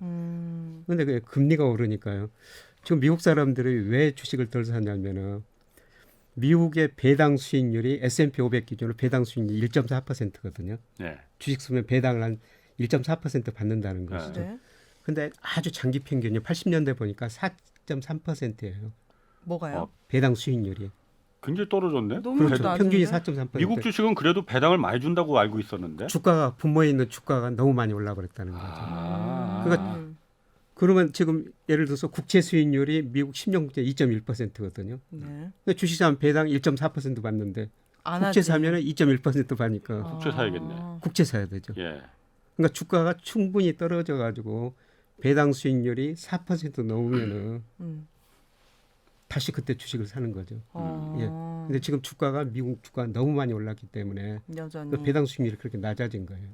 그런데 그 금리가 오르니까요. 지금 미국 사람들이 왜 주식을 덜 사냐면은 미국의 배당 수익률이 S&P 500 기준으로 배당 수익률이 1.4%거든요. 네. 주식 쓰면 배당을 한 1.4% 받는다는 것이죠. 네. 근데 아주 장기 평균이 80년대 보니까 4.3%예요. 뭐가요? 배당 수익률이. 굉장히 떨어졌네. 너무 그렇죠. 낮은데? 평균이 4.3%. 미국 주식은 그래도 배당을 많이 준다고 알고 있었는데. 주가가 분모에 있는 주가가 너무 많이 올라 버렸다는 거죠. 그러니까 그러면 지금 예를 들어서 국채 수익률이 미국 10년 국채 2.1%거든요. 네. 근데 주식 사면 배당 1.4% 받는데 안 국채 하지. 사면은 2.1% 받으니까 국채 사야겠네. 국채 사야 되죠. 예. 그러니까 주가가 충분히 떨어져 가지고 배당 수익률이 4% 넘으면은 다시 그때 주식을 사는 거죠. 예. 근데 지금 주가가 미국 주가가 너무 많이 올랐기 때문에 여전히. 그 배당 수익률이 그렇게 낮아진 거예요.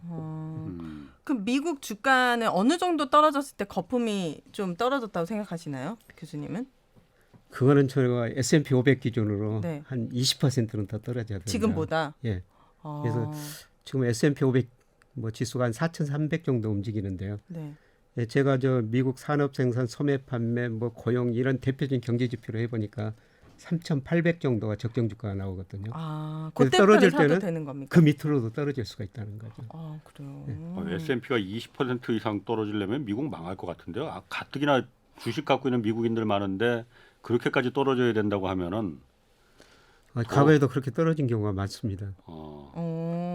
그럼 미국 주가는 어느 정도 떨어졌을 때 거품이 좀 떨어졌다고 생각하시나요, 교수님은? 그거는 저희가 S&P 500 기준으로 네. 한 20%는 더 떨어져야 됩니다. 지금보다? 예. 그래서 지금 S&P 500 뭐 지수가 한 4,300 정도 움직이는데요. 네. 예, 제가 저 미국 산업 생산, 소매 판매, 뭐 고용 이런 대표적인 경제 지표를 해보니까 3,800 정도가 적정 주가가 나오거든요. 그때부터 떨어질 사도 때는 되는 겁니까? 그 밑으로도 떨어질 수가 있다는 거죠. 그래요. S&P가 20% 이상 떨어지려면 미국 망할 것 같은데요. 가뜩이나 주식 갖고 있는 미국인들 많은데 그렇게까지 떨어져야 된다고 하면은 과거에도 그렇게 떨어진 경우가 많습니다.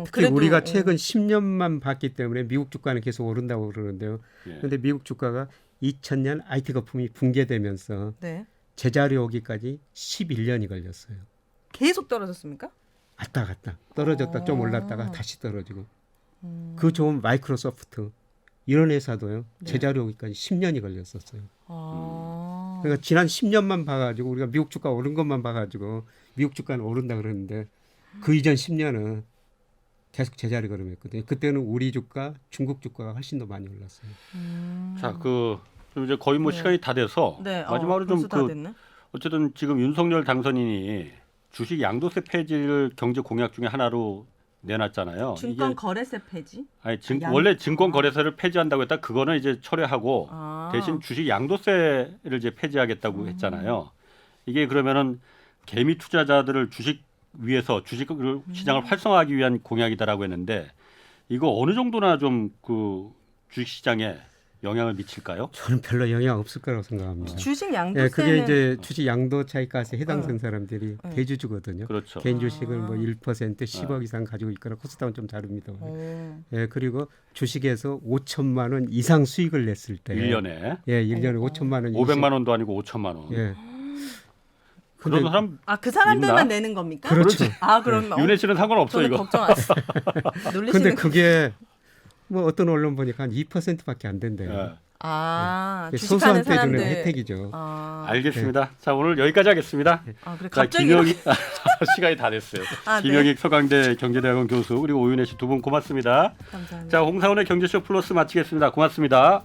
특히 그래도, 우리가 최근 10년만 봤기 때문에 미국 주가는 계속 오른다고 그러는데요. 예. 그런데 미국 주가가 2000년 IT 거품이 붕괴되면서 네. 제자리 오기까지 11년이 걸렸어요. 계속 떨어졌습니까? 왔다 갔다 떨어졌다 좀 올랐다가 다시 떨어지고 그 좋은 마이크로소프트 이런 회사도요. 제자리 오기까지 10년이 걸렸었어요. 그러니까 지난 10년만 봐가지고 우리가 미국 주가 오른 것만 봐가지고 미국 주가는 오른다 그러는데 그 이전 10년은 계속 제자리 걸음했거든요. 그때는 우리 주가, 중국 주가가 훨씬 더 많이 올랐어요. 자, 좀 이제 거의 뭐 시간이 다 돼서 마지막으로 좀 벌써 다 됐네. 어쨌든 지금 윤석열 당선인이 주식 양도세 폐지를 경제 공약 중에 하나로 내놨잖아요. 증권 거래세 폐지? 원래 증권 거래세를 폐지한다고 했다. 그거는 이제 철회하고 대신 주식 양도세를 이제 폐지하겠다고 했잖아요. 이게 그러면은 개미 투자자들을 주식 위해서 주식 시장을 활성화하기 위한 공약이다라고 했는데 이거 어느 정도나 좀 그 주식 시장에 영향을 미칠까요? 저는 별로 영향 없을 거라고 생각합니다. 주식 예, 양도세는 그게 이제 주식 양도 차익과세 해당된 사람들이 대주주거든요. 그렇죠. 개인 주식을 뭐 1% 10억 이상 가지고 있거나 코스닥은 좀 다릅니다. 예, 그리고 주식에서 5천만 원 이상 수익을 냈을 때 1년에 예, 1년에 5천만 원 500만 원도 아니고 5천만 원. 예. 그런 근데 사람 그 사람들만 있나? 내는 겁니까? 그렇죠. 그럼 윤혜 씨는 상관없어 저는 이거. 걱정 안 했어. 놀리시는 근데 그게 뭐 어떤 언론 보니까 한 2%밖에 안 된대요. 예. 그게 주식하는 소수한테 주는 사람들 혜택이죠. 알겠습니다. 자, 오늘 여기까지 하겠습니다. 그래 자, 갑자기 김영익 시간이 다 됐어요. 네. 김영익 서강대 경제대학원 교수 그리고 오윤혜 씨 두 분 고맙습니다. 감사합니다. 자, 홍사원의 경제쇼 플러스 마치겠습니다. 고맙습니다.